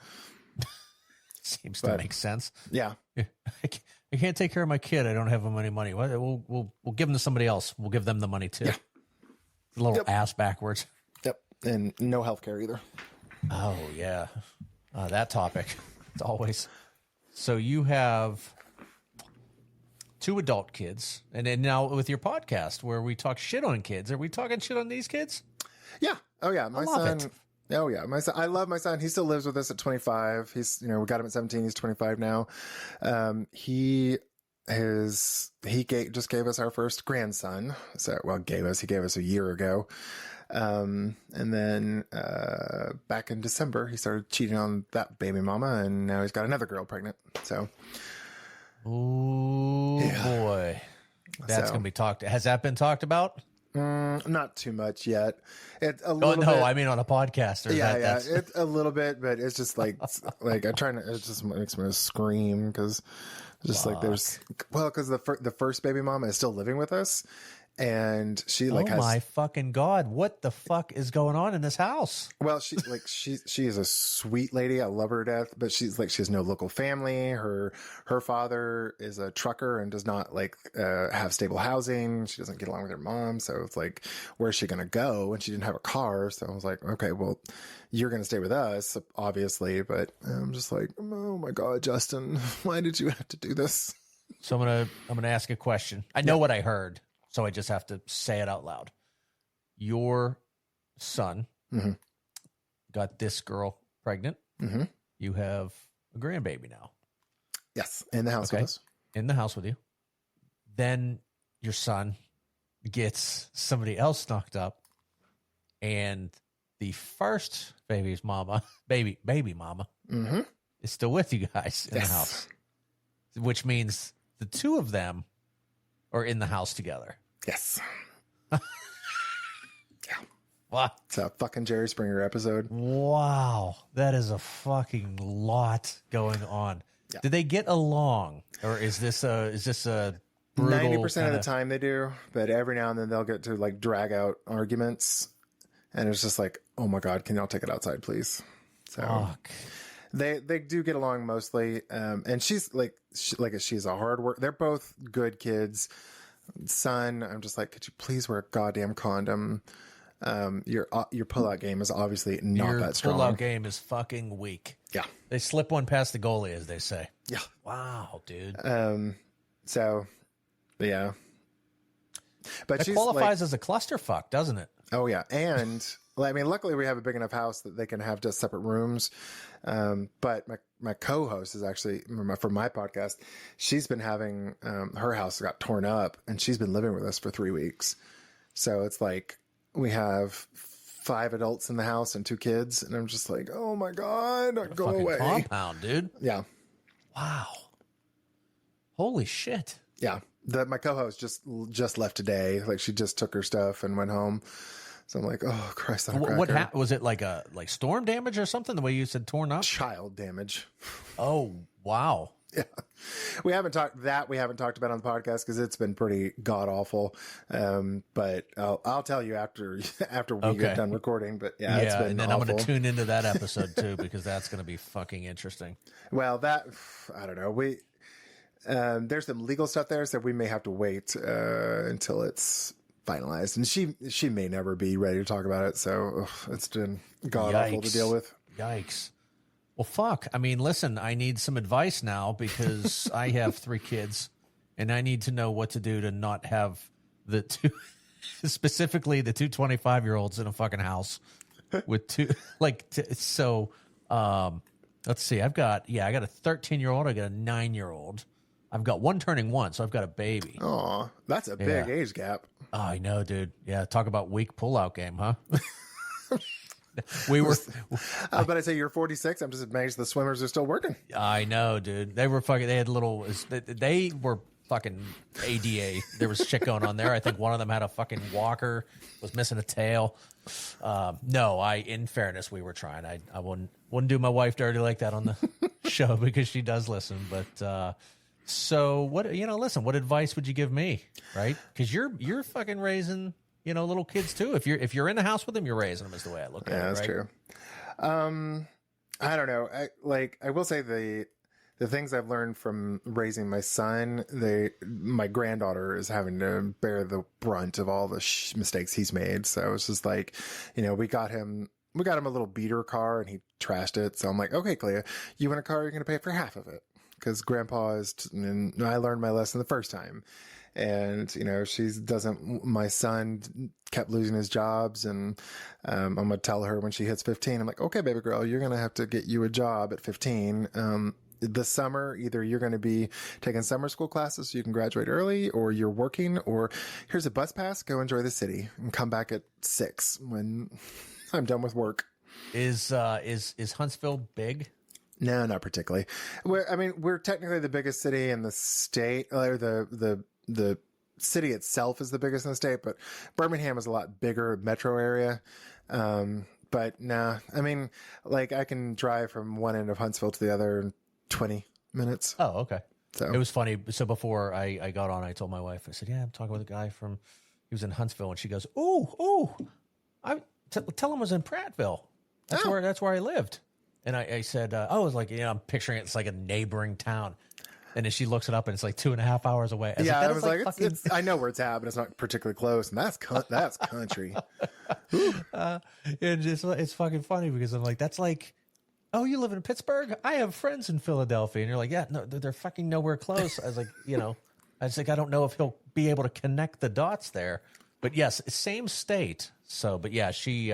Seems to make sense.
Yeah.
I can't take care of my kid. I don't have any money. We'll give them to somebody else. We'll give them the money too. Yeah. A little ass backwards.
Yep. And no healthcare either.
Oh yeah. That topic. It's always. So you have 2 adult kids, and then now with your podcast where we talk shit on kids, are we talking shit on these kids?
Yeah. Oh yeah. My son.
It.
Oh yeah. My son. I love my son. He still lives with us at 25. He's, we got him at 17. He's 25 now. He just gave us our first grandson. He gave us a year ago. And then, back in December, he started cheating on that baby mama, and now he's got another girl pregnant. So.
Oh boy. That's going to be talked. Has that been taled about?
Not too much yet.
I mean on a podcast.
It's a little bit, but it's just like, it just makes me scream because just like because the first baby mama is still living with us, and she like has,
my fucking God, what the fuck is going on in this house?
Well, she is a sweet lady. I love her to death, but she has no local family. Her father is a trucker and does not have stable housing. She doesn't get along with her mom. So it's like, where's she going to go? And she didn't have a car. So I was like, okay, well, you're going to stay with us, obviously. But I'm just like, oh my God, Justin, why did you have to do this?
So I'm going to ask a question. I know what I heard, so I just have to say it out loud. Your son got this girl pregnant. Mm-hmm. You have a grandbaby now.
Yes, in the house with us.
In the house with you. Then your son gets somebody else knocked up, and the first baby mama is still with you guys in the house, which means the 2 of them are in the house together.
Yes.
What?
It's a fucking Jerry Springer episode.
Wow. That is a fucking lot going on. Yeah. Did they get along? Or is this a brutal
90% of the time they do, but every now and then they'll get to like drag out arguments, and it's just like, oh my God, can y'all take it outside, please? So they do get along mostly. And she's she's a hard worker. They're both good kids. Son, I'm just like, could you please wear a goddamn condom? Your pullout game is obviously not that strong.
Your pullout game is fucking weak.
Yeah.
They slip one past the goalie, as they say.
Yeah.
Wow, dude.
So, yeah. But
that qualifies as a clusterfuck, doesn't it?
Oh, yeah. And, I mean, luckily we have a big enough house that they can have just separate rooms. But my co-host is actually, for my podcast, she's been having, her house got torn up, and she's been living with us for 3 weeks. So it's like, we have 5 adults in the house and 2 kids. And I'm just like, oh my God, go
Fucking
away.
compound, dude.
Yeah.
Wow. Holy shit.
Yeah. My co-host just left today. Like she just took her stuff and went home. So I'm like, oh Christ.
What happened? Was it like storm damage or something? The way you said torn up?
Child damage.
Oh, wow.
Yeah. We haven't talked about on the podcast because it's been pretty god awful. But I'll tell you after we get done recording. But yeah, it's been
and then
awful.
I'm going to tune into that episode too because that's going to be fucking interesting.
Well, I don't know. There's some legal stuff there, so we may have to wait until it's finalized. And she may never be ready to talk about it. So it's been god awful to deal with.
Yikes. Well, fuck. I mean, listen, I need some advice now because I have 3 kids and I need to know what to do to not have specifically the 2 25-year-olds in a fucking house with 2, let's see. I got a 13-year-old. I got a 9-year-old. I've got one turning 1, so I've got a baby.
Oh, that's a big age gap.
Oh, I know, dude. Yeah. Talk about weak pullout game, huh? We were.
I was about to say you're 46. I'm just amazed the swimmers are still working.
I know, dude. They were fucking. They had They were fucking ADA. There was shit going on there. I think one of them had a fucking walker, was missing a tail. No, in fairness, we were trying. I wouldn't do my wife dirty like that on the show because she does listen. But so what? Listen. What advice would you give me? Right? Because you're fucking raising. Little kids too. If you're in the house with them, you're raising them is the way I look at it.
Yeah, that's true. I don't know. I will say the things I've learned from raising my son, my granddaughter is having to bear the brunt of all the mistakes he's made. So it's just like, we got him a little beater car and he trashed it. So I'm like, okay, Clea, you want a car? You're going to pay for half of it. Cause grandpa and I learned my lesson the first time. And, my son kept losing his jobs and, I'm going to tell her when she hits 15, I'm like, okay, baby girl, you're going to have to get you a job at 15. This summer, either you're going to be taking summer school classes so you can graduate early or you're working or here's a bus pass, go enjoy the city and come back at 6 when I'm done with work.
Is Huntsville big?
No, not particularly. We're technically the biggest city in the state, or the city itself is the biggest in the state, but Birmingham is a lot bigger metro area. But nah, I can drive from one end of Huntsville to the other in 20 minutes.
Oh, okay.
So
it was funny. So before I got on, I told my wife, I said, yeah, I'm talking with a guy he was in Huntsville. And she goes, tell him I was in Prattville. That's where I lived. And I said, it's like, I'm picturing it's like a neighboring town. And then she looks it up and it's like 2.5 hours away.
I was like, I know where it's at, but it's not particularly close. And that's country.
It's fucking funny because I'm like, that's like, oh, you live in Pittsburgh? I have friends in Philadelphia. And you're like, yeah, no, they're fucking nowhere close. I was like, I don't know if he'll be able to connect the dots there. But yes, same state. So, but yeah, she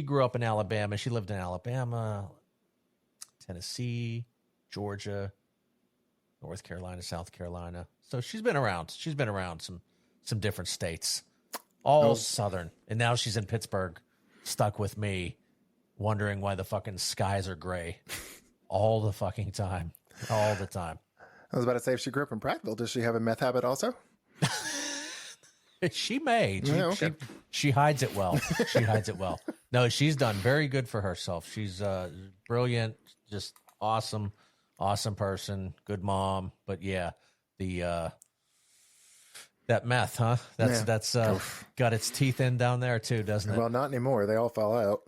grew up in Alabama. She lived in Alabama, Tennessee, Georgia, North Carolina, South Carolina. So she's been around. She's been around some different states, all Southern. And now she's in Pittsburgh, stuck with me, wondering why the fucking skies are gray all the fucking time. All the time.
I was about to say, if she grew up in Prattville, does she have a meth habit also?
She may. She hides it well. She hides it well. No, she's done very good for herself. She's brilliant, just awesome person, good mom. But yeah, that meth, huh? That's got its teeth in down there too, doesn't it?
Well, not anymore. They all fell out.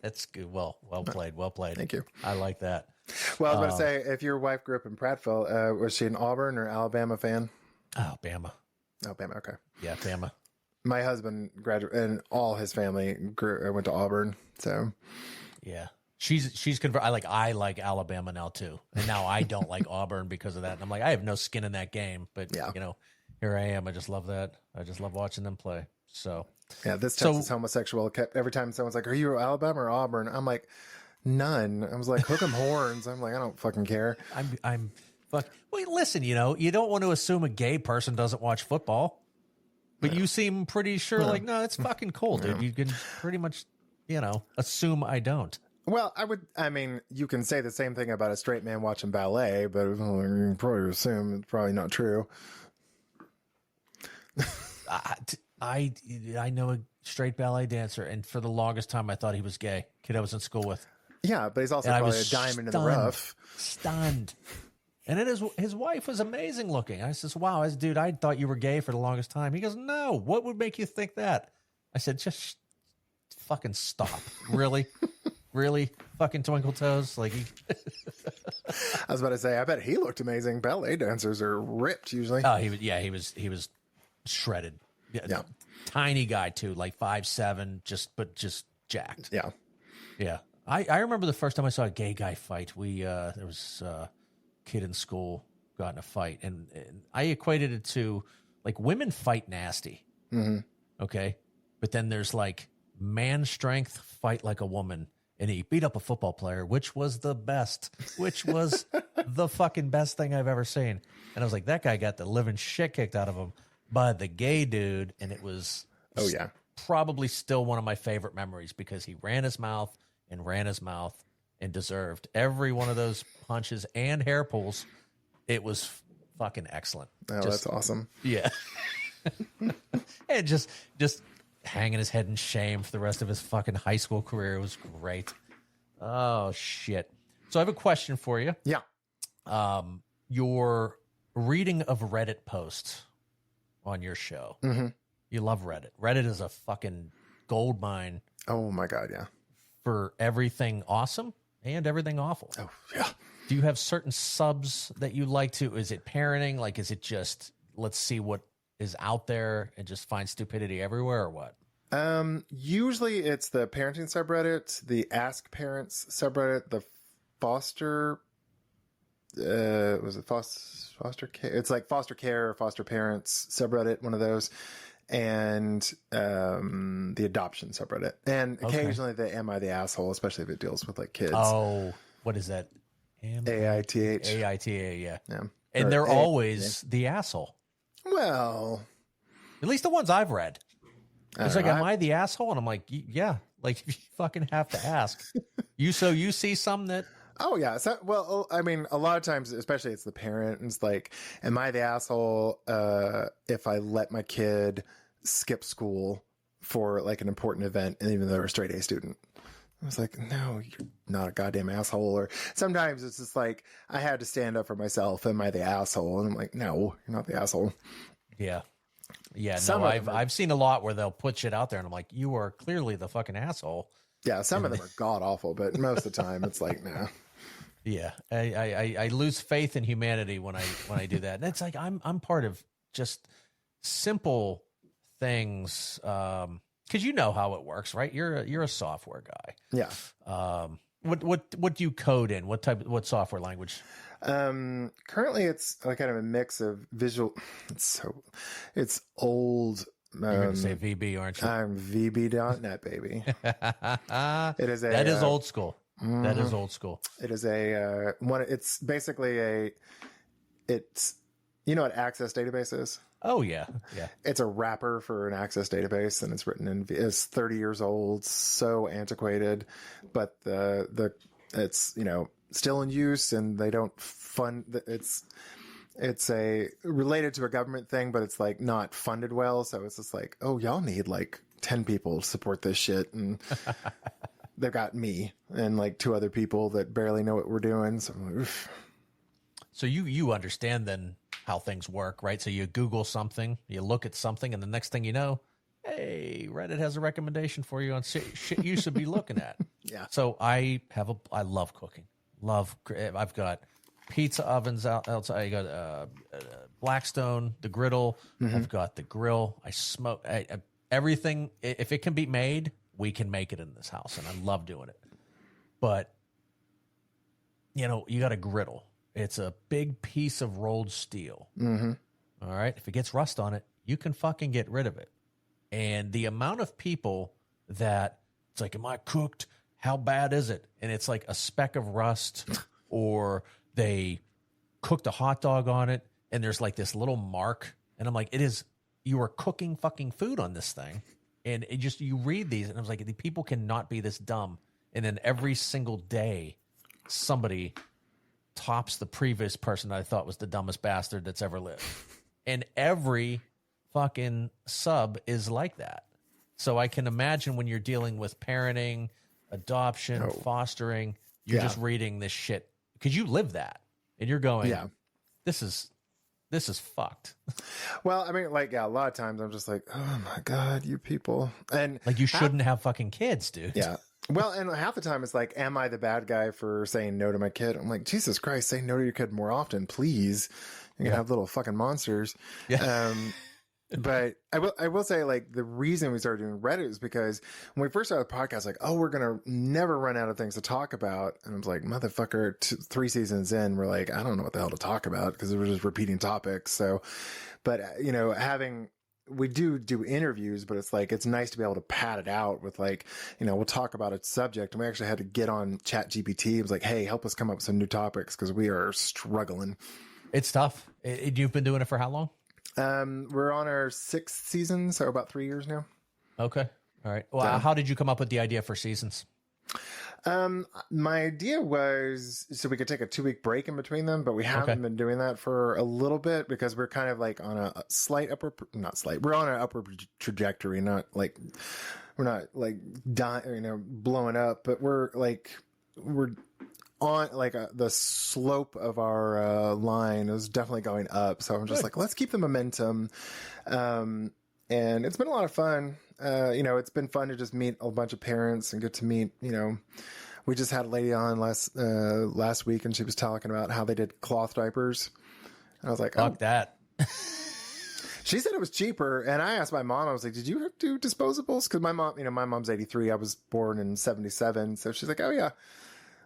That's good. Well played. Well played.
Thank you.
I like that.
Well, I was going to say, if your wife grew up in Prattville, was she an Auburn or Alabama fan?
Oh, Bama.
Okay.
Yeah, Bama.
My husband graduated, and all his family went to Auburn. So,
yeah, she's converted. I like Alabama now too, and now I don't like Auburn because of that. And I'm like, I have no skin in that game, but
yeah.
Here I am. I just love that. I just love watching them play. So,
yeah, this Texas homosexual kept every time someone's like, "Are you Alabama or Auburn?" I'm like, none. I was like, hook 'em horns. I'm like, I don't fucking care.
Wait, listen, you don't want to assume a gay person doesn't watch football. But you seem pretty sure, like, no, it's fucking cool, dude. You can pretty much, assume I don't.
Well, you can say the same thing about a straight man watching ballet, but you can probably assume it's probably not true.
I know a straight ballet dancer, and for the longest time, I thought he was gay. Kid I was in school with.
Yeah, but he's also
And
probably a diamond in the rough.
Stunned. And then his wife was amazing looking. I says, wow, dude, I thought you were gay for the longest time. He goes, no, what would make you think that? I said, just fucking stop. Really? Really? Fucking twinkle toes? Like,
I was about to say, I bet he looked amazing. Ballet dancers are ripped usually.
Oh, he was shredded. Yeah. Tiny guy too, like 5'7", just jacked.
Yeah.
Yeah. I remember the first time I saw a gay guy fight. There was kid in school got in a fight, and I equated it to like women fight nasty.
Mm-hmm.
Okay. But then there's like man strength fight like a woman, and he beat up a football player, which was the best, which was the fucking best thing I've ever seen. And I was like, that guy got the living shit kicked out of him by the gay dude. And it was probably still one of my favorite memories because he ran his mouth and deserved every one of those punches and hair pulls. It was fucking excellent.
Oh, that's awesome.
Yeah. And just hanging his head in shame for the rest of his fucking high school career. It was great. Oh, shit. So I have a question for you.
Yeah.
Your reading of Reddit posts on your show.
Mm-hmm.
You love Reddit. Reddit is a fucking gold mine.
Oh, my God, yeah.
For everything awesome and everything awful.
Oh, yeah.
Do you have certain subs that you like to? Is it parenting? Like, is it just, let's see what is out there and just find stupidity everywhere, or what?
Usually it's the parenting subreddit, the Ask Parents subreddit, the foster, was it foster care? It's like foster care or foster parents subreddit, one of those. And the adoption subreddit, and occasionally the "Am I the Asshole?" especially if it deals with like kids.
Oh, what is that?
AITH.
AITA, yeah.
Yeah,
and they're always the asshole.
Well,
at least the ones I've read. It's like, am I the asshole? And I'm like, yeah. Like, you fucking have to ask. You see some that.
Oh yeah. So, well, I mean, a lot of times, especially it's the parent, and it's like, am I the asshole if I let my kid skip school for like an important event, and even though they're a straight A student? I was like, no, you're not a goddamn asshole. Or sometimes it's just like, I had to stand up for myself. Am I the asshole? And I'm like, no, you're not the asshole.
Yeah. Yeah. No, I've seen a lot where they'll put shit out there, and I'm like, you are clearly the fucking asshole.
Yeah. Some of them are god awful, but most of the time it's like, nah.
Yeah, I lose faith in humanity when I do that. And it's like I'm part of just simple things because you know how it works, right? You're a software guy.
Yeah.
What do you code in? What software language?
Currently it's like kind of a mix of visual. It's old.
You're going to say VB, aren't you?
I'm VB.net, baby. It is
that is old school. That is old school.
It is it's basically it's, you know what Access database is?
Oh yeah. Yeah.
It's a wrapper for an Access database, and it's written in, it's 30 years old, so antiquated, but it's, still in use, and they don't fund it's a related to a government thing, but it's like not funded well. So it's just like, oh, y'all need like 10 people to support this shit. And they've got me and like 2 other people that barely know what we're doing. So I'm like, oof.
So you understand then how things work, right? So you Google something, you look at something, and the next thing you know, hey, Reddit has a recommendation for you on shit you should be looking at.
Yeah.
So I love cooking. I've got pizza ovens outside. I got Blackstone, the griddle. Mm-hmm. I've got the grill. I smoke everything. If it can be made, we can make it in this house, and I love doing it. But you got a griddle. It's a big piece of rolled steel.
Mm-hmm.
All right. If it gets rust on it, you can fucking get rid of it. And the amount of people that it's like, am I cooked? How bad is it? And it's like a speck of rust, or they cooked a hot dog on it and there's like this little mark. And I'm like, it is you are cooking fucking food on this thing. And it just, you read these and I was like, the people cannot be this dumb. And then every single day, somebody tops the previous person that I thought was the dumbest bastard that's ever lived. And every fucking sub is like that. So I can imagine when you're dealing with parenting, adoption, fostering, you're just reading this shit because you live that and you're going, this is fucked.
Well, I mean, like, a lot of times I'm just like, oh my God, you people. And
like, you shouldn't have fucking kids, dude.
Yeah. Well, and half the time it's like, am I the bad guy for saying no to my kid? I'm like, Jesus Christ, say no to your kid more often, please. You're gonna have little fucking monsters. Yeah. But I will say, like, the reason we started doing Reddit is because when we first started the podcast, like, oh, we're gonna never run out of things to talk about. And I was like, motherfucker, 3 seasons in, we're like, I don't know what the hell to talk about because we're just repeating topics. So, but you know, we do interviews, but it's like, it's nice to be able to pad it out with, like, you know, we'll talk about a subject, and we actually had to get on Chat GPT. It was like, hey, help us come up with some new topics because we are struggling.
It's tough. You've been doing it for how long?
We're on our 6th season, so about 3 years now.
Okay. All right. Well, how did you come up with the idea for seasons?
My idea was so we could take a 2-week break in between them, but we haven't been doing that for a little bit because we're kind of like on a slight we're on an upward trajectory, we're not like dying, you know, blowing up, but we're on like the slope of our line is definitely going up. So I'm just like, let's keep the momentum. And it's been a lot of fun. You know, it's been fun to just meet a bunch of parents and get to meet, you know, we just had a lady on last week and she was talking about how they did cloth diapers. And I was like,
fuck that.
She said it was cheaper. And I asked my mom, I was like, did you do disposables? Cause my mom, you know, my mom's 83. I was born in 77. So she's like, oh yeah,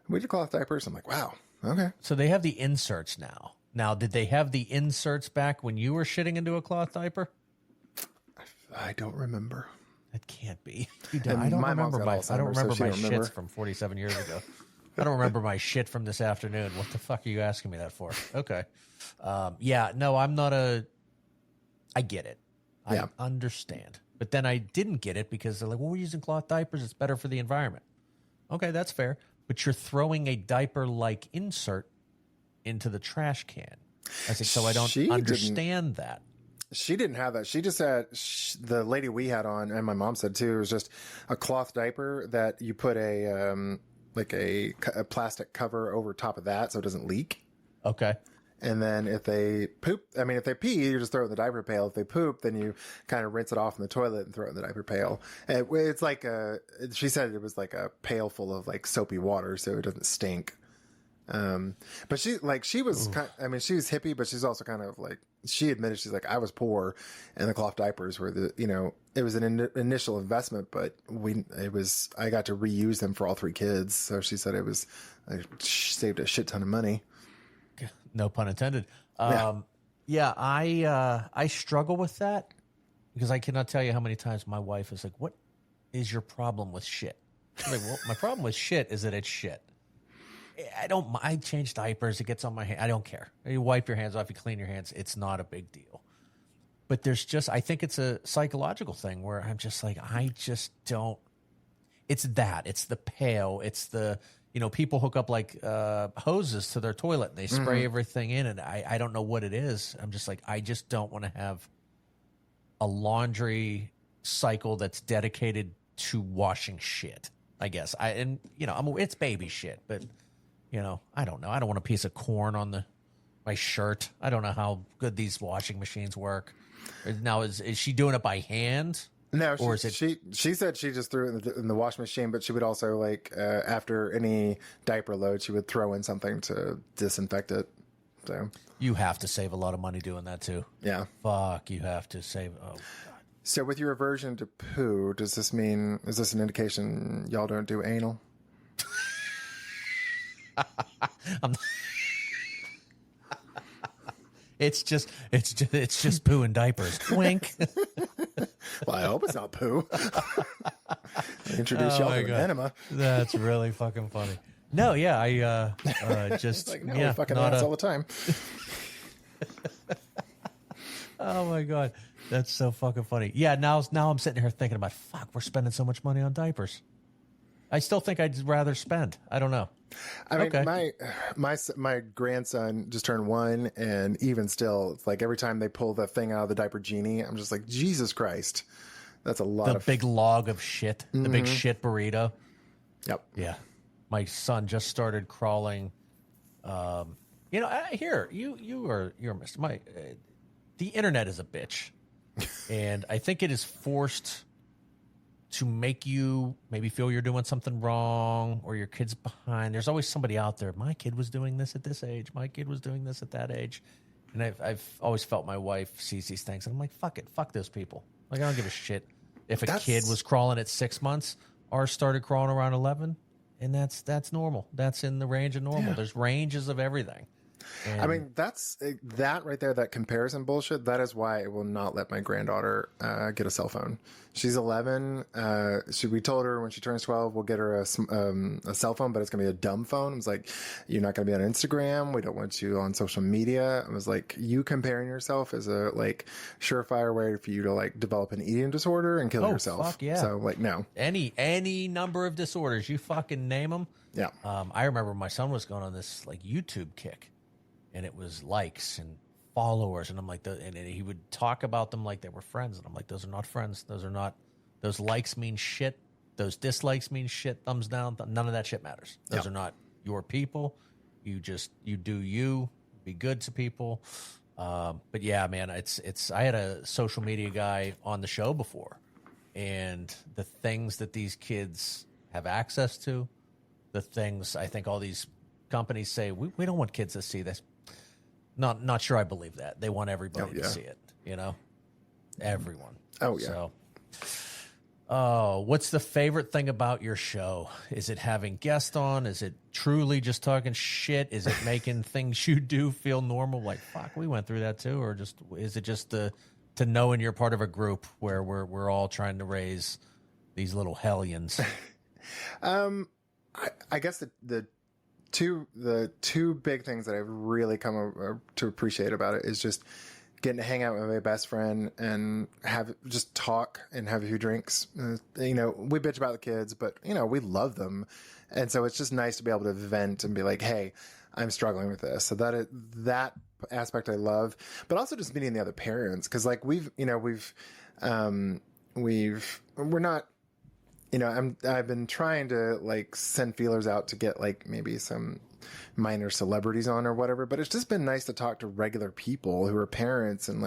we did cloth diapers. I'm like, wow. Okay.
So they have the inserts now. Now, did they have the inserts back when you were shitting into a cloth diaper?
I don't remember.
That can't be. I don't remember my shits from 47 years ago. I don't remember my shit from this afternoon. What the fuck are you asking me that for? Okay. Yeah, no, I'm not I get it. I understand. But then I didn't get it because they're like, well, we're using cloth diapers. It's better for the environment. Okay, that's fair. But you're throwing a diaper-like insert into the trash can. I said, so I don't understand that.
She didn't have that. She just had the lady we had on, and my mom said too, it was just a cloth diaper that you put a plastic cover over top of that so it doesn't leak. Okay. And then if they pee, you just throw it in the diaper pail. If they poop, then you kind of rinse it off in the toilet and throw it in the diaper pail. It's like she said it was like a pail full of like soapy water so it doesn't stink. But she was she was hippie, but she's also kind of like, she admitted, she's like, I was poor and the cloth diapers were it was an initial investment, but I got to reuse them for all 3 kids. So she said she saved a shit ton of money.
No pun intended. I struggle with that because I cannot tell you how many times my wife is like, what is your problem with shit? I'm like, well, my problem with shit is that it's shit. I change diapers. It gets on my hand. I don't care. You wipe your hands off, you clean your hands. It's not a big deal. But I think it's a psychological thing where I'm just like, I just don't. It's the pail. It's the, people hook up like hoses to their toilet and they spray everything in. And I don't know what it is. I'm just like, I just don't want to have a laundry cycle that's dedicated to washing shit, I guess. It's baby shit, but I don't know. I don't want a piece of corn on my shirt. I don't know how good these washing machines work. Now, is she doing it by hand?
No, she said she just threw it in the washing machine, but she would also after any diaper load, she would throw in something to disinfect it. So
you have to save a lot of money doing that too. Yeah. Fuck, you have to save. Oh, God.
So with your aversion to poo, is this an indication y'all don't do anal?
It's just poo and diapers. Wink.
Well, I hope it's not poo. Introduce y'all to an enema.
That's really fucking funny. No, yeah, I
just fucking ass all the time.
Oh my God. That's so fucking funny. Yeah. Now I'm sitting here thinking about, fuck, we're spending so much money on diapers. I still think I'd rather spend. I don't know.
I mean,
Okay.
my grandson just turned 1, and even still, it's like every time they pull the thing out of the diaper genie, I'm just like, Jesus Christ, that's a lot
The
of.
big log of shit, the big shit burrito.
Yep.
Yeah. My son just started crawling. Here, you're Mr. The internet is a bitch. And I think it is forced to make you maybe feel you're doing something wrong or your kid's behind. There's always somebody out there. My kid was doing this at this age. My kid was doing this at that age. And I've always felt my wife sees these things. And I'm like, fuck it. Fuck those people. Like, I don't give a shit. If a kid was crawling at 6 months, ours started crawling around 11. And that's normal. That's in the range of normal. Yeah. There's ranges of everything.
And I mean, that's that right there, that comparison bullshit. That is why I will not let my granddaughter get a cell phone. She's 11. We told her when she turns 12, we'll get her a cell phone, but it's going to be a dumb phone. I was like, you're not going to be on Instagram. We don't want you on social media. I was like, you comparing yourself is a surefire way for you to develop an eating disorder and kill yourself.
Fuck yeah.
So no.
Any number of disorders, you fucking name them.
Yeah.
I remember my son was going on this YouTube kick. And it was likes and followers, and I'm like, and he would talk about them like they were friends, and I'm like, those are not friends. Those likes mean shit. Those dislikes mean shit. Thumbs down. None of that shit matters. Those are not your people. You do you. Be good to people. But yeah, man, it's. I had a social media guy on the show before, and the things that these kids have access to, the things I think all these companies say we don't want kids to see this. Not sure I believe that. They want everybody to see it, everyone.
Oh, yeah.
So, what's the favorite thing about your show? Is it having guests on? Is it truly just talking shit? Is it making things you do feel normal? Like, fuck, we went through that too? Or is it just to knowing you're part of a group where we're all trying to raise these little hellions?
I guess the two big things that I've really come to appreciate about it is just getting to hang out with my best friend and just talk and have a few drinks. We bitch about the kids, but we love them. And so it's just nice to be able to vent and be like, hey, I'm struggling with this. So that aspect I love, but also just meeting the other parents. Cause we're not, I've been trying to send feelers out to get maybe some minor celebrities on or whatever, but it's just been nice to talk to regular people who are parents and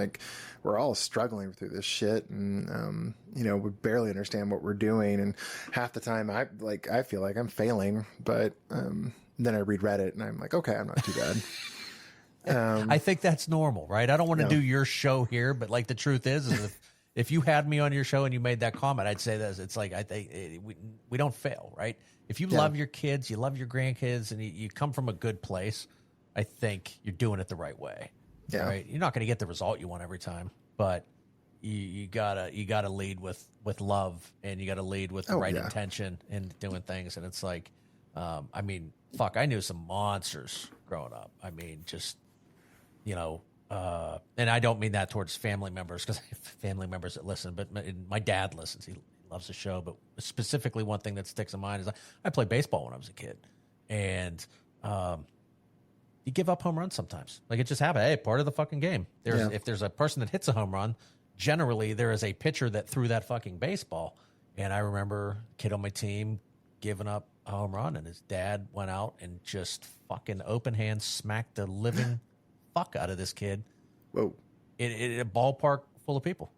we're all struggling through this shit and we barely understand what we're doing, and half the time I feel like I'm failing, but then I read Reddit and I'm like, okay, I'm not too bad.
I think that's normal, right? I don't want to do your show here, but the truth is if you had me on your show and you made that comment, I'd say this. It's I think we don't fail, right? If you love your kids, you love your grandkids, and you come from a good place, I think you're doing it the right way. Yeah. Right? You're not going to get the result you want every time, but you gotta lead with love, and you gotta lead with the right intention in doing things. And it's I knew some monsters growing up. I mean, just and I don't mean that towards family members, because I have family members that listen, but my dad listens. He loves the show. But specifically, one thing that sticks in mind is I played baseball when I was a kid, and you give up home runs sometimes. It just happens. Hey, part of the fucking game. If there's a person that hits a home run, generally there is a pitcher that threw that fucking baseball. And I remember a kid on my team giving up a home run, and his dad went out and just fucking open hand smacked the living fuck out of this kid.
Whoa.
In a ballpark full of people.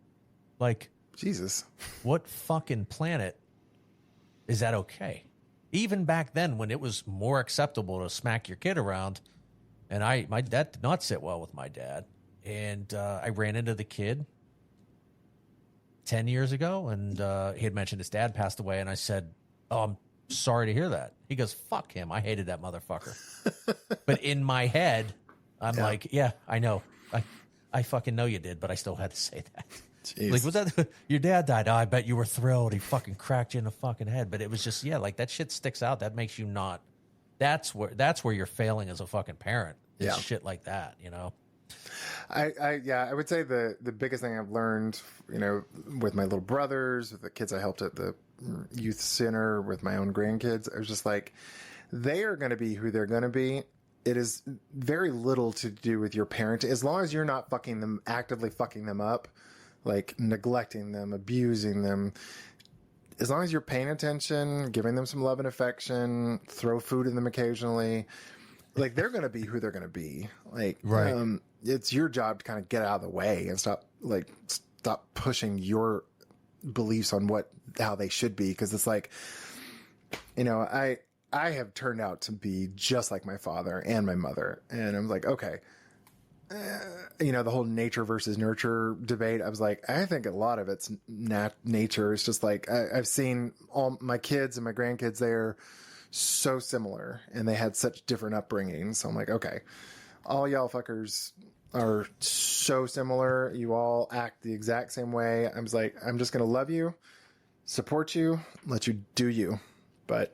Jesus.
What fucking planet is that okay? Even back then, when it was more acceptable to smack your kid around, and that did not sit well with my dad. And I ran into the kid 10 years ago, and he had mentioned his dad passed away, and I said, oh, I'm sorry to hear that. He goes, fuck him. I hated that motherfucker. But in my head, I'm like, yeah, I know. I fucking know you did, but I still had to say that.
Jeez.
Was that your dad died? Oh, I bet you were thrilled. He fucking cracked you in the fucking head. But it was just, that shit sticks out. That makes you not. That's where you're failing as a fucking parent. Is shit like that,
I would say the biggest thing I've learned, with my little brothers, with the kids I helped at the youth center, with my own grandkids, I was just like, they are going to be who they're going to be. It is very little to do with your parenting, as long as you're not actively fucking them up, like neglecting them, abusing them. As long as you're paying attention, giving them some love and affection, throw food in them occasionally, like they're going to be who they're going to be. Like,
Right.
It's your job to kind of get out of the way and stop pushing your beliefs on how they should be. Cause it's like, I have turned out to be just like my father and my mother. And I'm like, okay, the whole nature versus nurture debate. I was like, I think a lot of it's nature. It's just like, I've seen all my kids and my grandkids, they're so similar and they had such different upbringings. So I'm like, okay, all y'all fuckers are so similar. You all act the exact same way. I was like, I'm just going to love you, support you, let you do you. But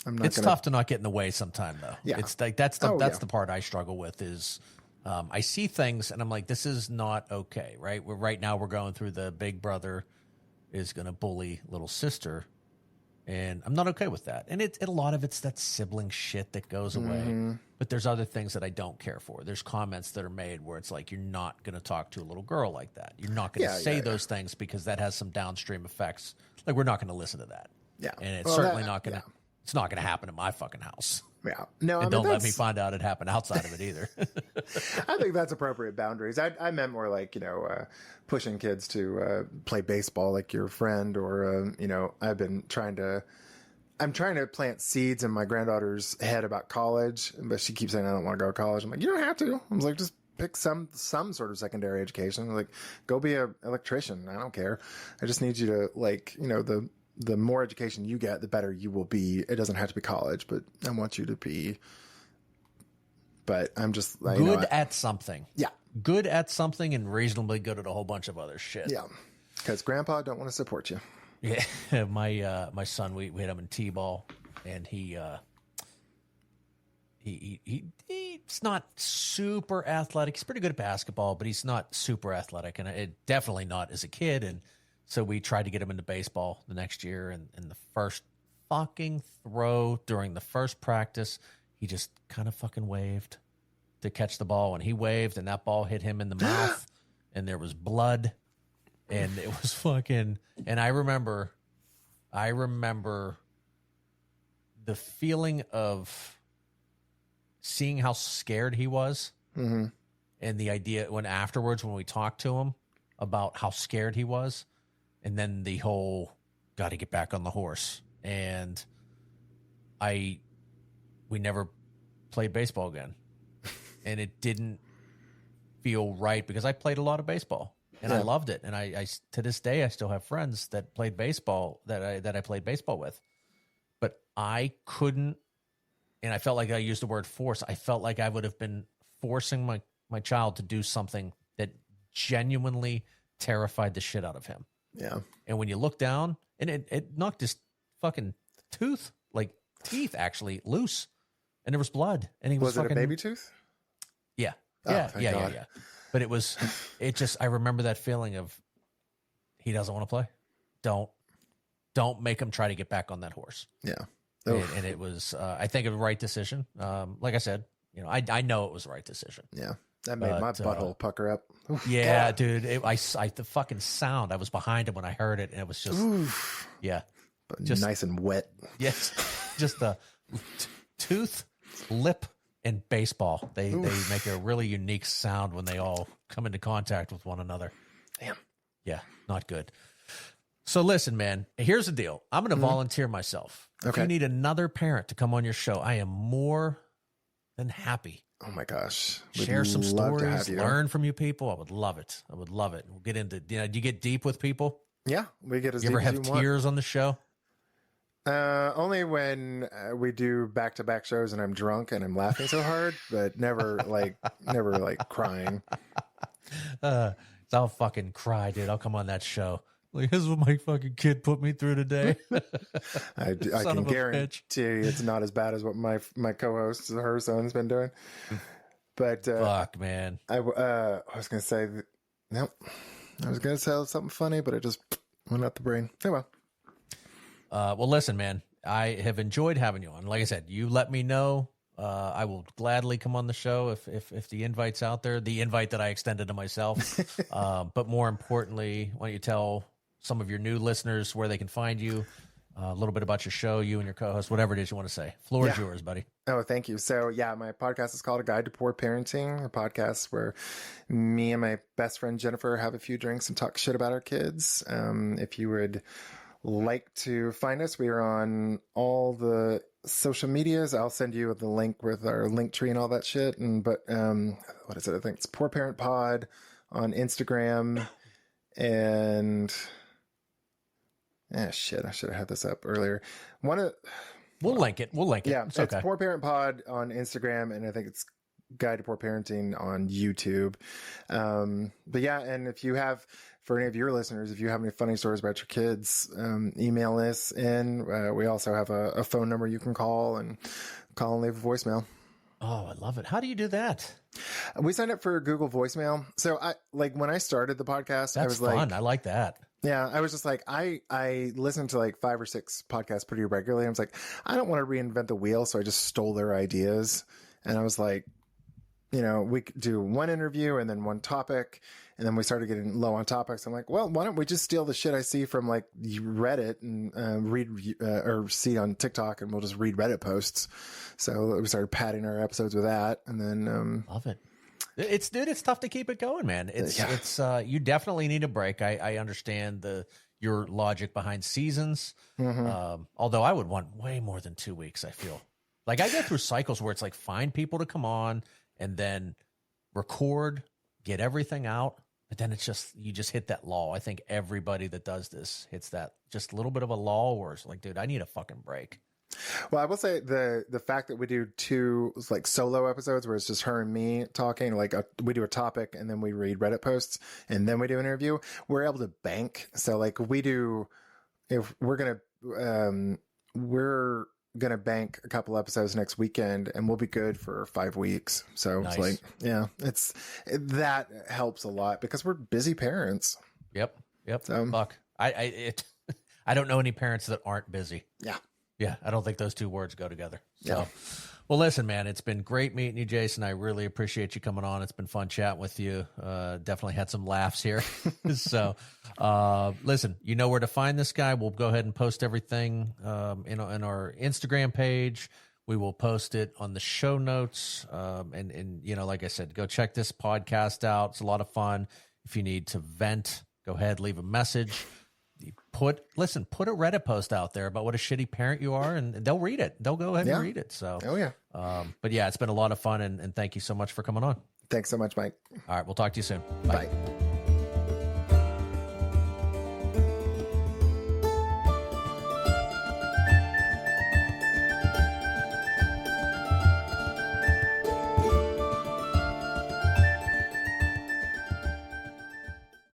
It's tough to not get in the way sometime, though.
Yeah.
It's like that's the part I struggle with is I see things and I'm like, this is not okay, right? Right now we're going through the big brother is going to bully little sister, and I'm not okay with that. And a lot of it's that sibling shit that goes away. But there's other things that I don't care for. There's comments that are made where it's like, you're not going to talk to a little girl like that. You're not going to say those things because that has some downstream effects. Like, we're not going to listen to that.
Yeah.
And it's certainly not going to. It's not going to happen in my fucking house.
Yeah. No,
and don't let me find out it happened outside of it either.
I think that's appropriate boundaries. I meant more like, pushing kids to play baseball like your friend, or, I'm trying to plant seeds in my granddaughter's head about college, but she keeps saying, I don't want to go to college. I'm like, you don't have to. I was like, just pick some sort of secondary education. Like, go be an electrician. I don't care. I just need you to the more education you get, the better you will be. It doesn't have to be college, but I want you to be. But I'm just
good at something.
Yeah.
Good at something and reasonably good at a whole bunch of other shit.
Yeah. Because grandpa don't want to support you.
Yeah. My son, we had him in T-ball, and he's not super athletic. He's pretty good at basketball, but he's not super athletic, and it definitely not as a kid. And so we tried to get him into baseball the next year, and the first fucking throw during the first practice, he just kind of fucking waved to catch the ball, and he waved, and that ball hit him in the mouth, and there was blood, and it was fucking. And I remember the feeling of seeing how scared he was, and the idea when we talked to him about how scared he was. And then the whole got to get back on the horse. And we never played baseball again. And it didn't feel right because I played a lot of baseball and I loved it. And I to this day, I still have friends that played baseball that I played baseball with. But I couldn't, and I felt like I used the word force. I felt like I would have been forcing my child to do something that genuinely terrified the shit out of him.
Yeah.
And when you look down, and it knocked his fucking teeth actually loose, and there was blood. And he was
it a baby tooth?
Yeah.
Oh,
Yeah. But I remember that feeling of he doesn't want to play. Don't make him try to get back on that horse.
Yeah.
And it was, I think, a right decision. Like I said, I know it was the right decision.
Yeah. That made my butthole pucker up.
Oof, yeah, God. Dude. The fucking sound. I was behind him when I heard it, and it was just, yeah,
just nice and wet.
Yes, just the tooth, lip, and baseball. They make a really unique sound when they all come into contact with one another.
Damn.
Yeah, not good. So listen, man. Here's the deal. I'm going to volunteer myself.
Okay.
If you need another parent to come on your show, I am more than happy.
Oh my gosh.
Share some stories, learn from you people. I would love it. We'll get into, do you get deep with people?
Yeah. We get as
deep as you want. You ever have tears on the show?
Only when we do back-to-back shows and I'm drunk and I'm laughing so hard, but never crying.
I'll fucking cry, dude. I'll come on that show. Like, this is what my fucking kid put me through today.
I can guarantee it's not as bad as what my co-host, her son's been doing. But
Fuck, man.
I was gonna say nope. I was gonna say something funny, but it just went out the brain. Oh well.
Well, listen, man. I have enjoyed having you on. Like I said, you let me know. I will gladly come on the show if the invite's out there. The invite that I extended to myself. But more importantly, why don't you tell some of your new listeners where they can find you, a little bit about your show, you and your co-host, whatever it is you want to say. Floor is yours, buddy.
Oh, thank you. So yeah, my podcast is called A Guide to Poor Parenting, a podcast where me and my best friend Jennifer have a few drinks and talk shit about our kids. If you would like to find us, we are on all the social medias. I'll send you the link with our link tree and all that shit. But what is it? I think it's Poor Parent Pod on Instagram. And shit, I should have had this up earlier.
We'll link it.
Yeah,
it's
it's
okay.
Poor Parent Pod on Instagram, and I think it's Guide to Poor Parenting on YouTube. But yeah, and if you have, for any of your listeners, if you have any funny stories about your kids, email us in. We also have a phone number you can call and leave a voicemail.
Oh, I love it. How do you do that?
We signed up for Google Voicemail. So when I started the podcast, I was
fun.
like,
I like that.
Yeah, I was just like, I listened to like 5 or 6 podcasts pretty regularly. I was like, I don't want to reinvent the wheel. So I just stole their ideas. And I was like, we could do one interview and then one topic. And then we started getting low on topics. I'm like, well, why don't we just steal the shit I see from like Reddit and read or see on TikTok, and we'll just read Reddit posts. So we started padding our episodes with that. And then,
love it. It's tough to keep it going, man. It's you definitely need a break. I understand your logic behind seasons.
Mm-hmm.
Although I would want way more than 2 weeks. I feel like I go through cycles where it's like find people to come on and then record, get everything out. But then you just hit that lull. I think everybody that does this hits that just a little bit of a lull where it's like, dude, I need a fucking break.
Well, I will say the fact that we do 2 like solo episodes where it's just her and me talking, like we do a topic and then we read Reddit posts and then we do an interview, we're able to bank. So like if we're gonna bank a couple episodes next weekend and we'll be good for 5 weeks. So
nice.
It's like, that helps a lot because we're busy parents.
Yep. So, fuck. I don't know any parents that aren't busy. Yeah, I don't think those 2 words go together. So, Well, listen, man, it's been great meeting you, Jason. I really appreciate you coming on. It's been fun chatting with you. Definitely had some laughs here. So, listen, you know where to find this guy. We'll go ahead and post everything in our Instagram page. We will post it on the show notes. And like I said, go check this podcast out. It's a lot of fun. If you need to vent, go ahead, leave a message. Put a Reddit post out there about what a shitty parent you are, and they'll read it. They'll go ahead and read it. So, but yeah, it's been a lot of fun, and thank you so much for coming on.
Thanks so much, Mike.
All right, we'll talk to you soon.
Bye.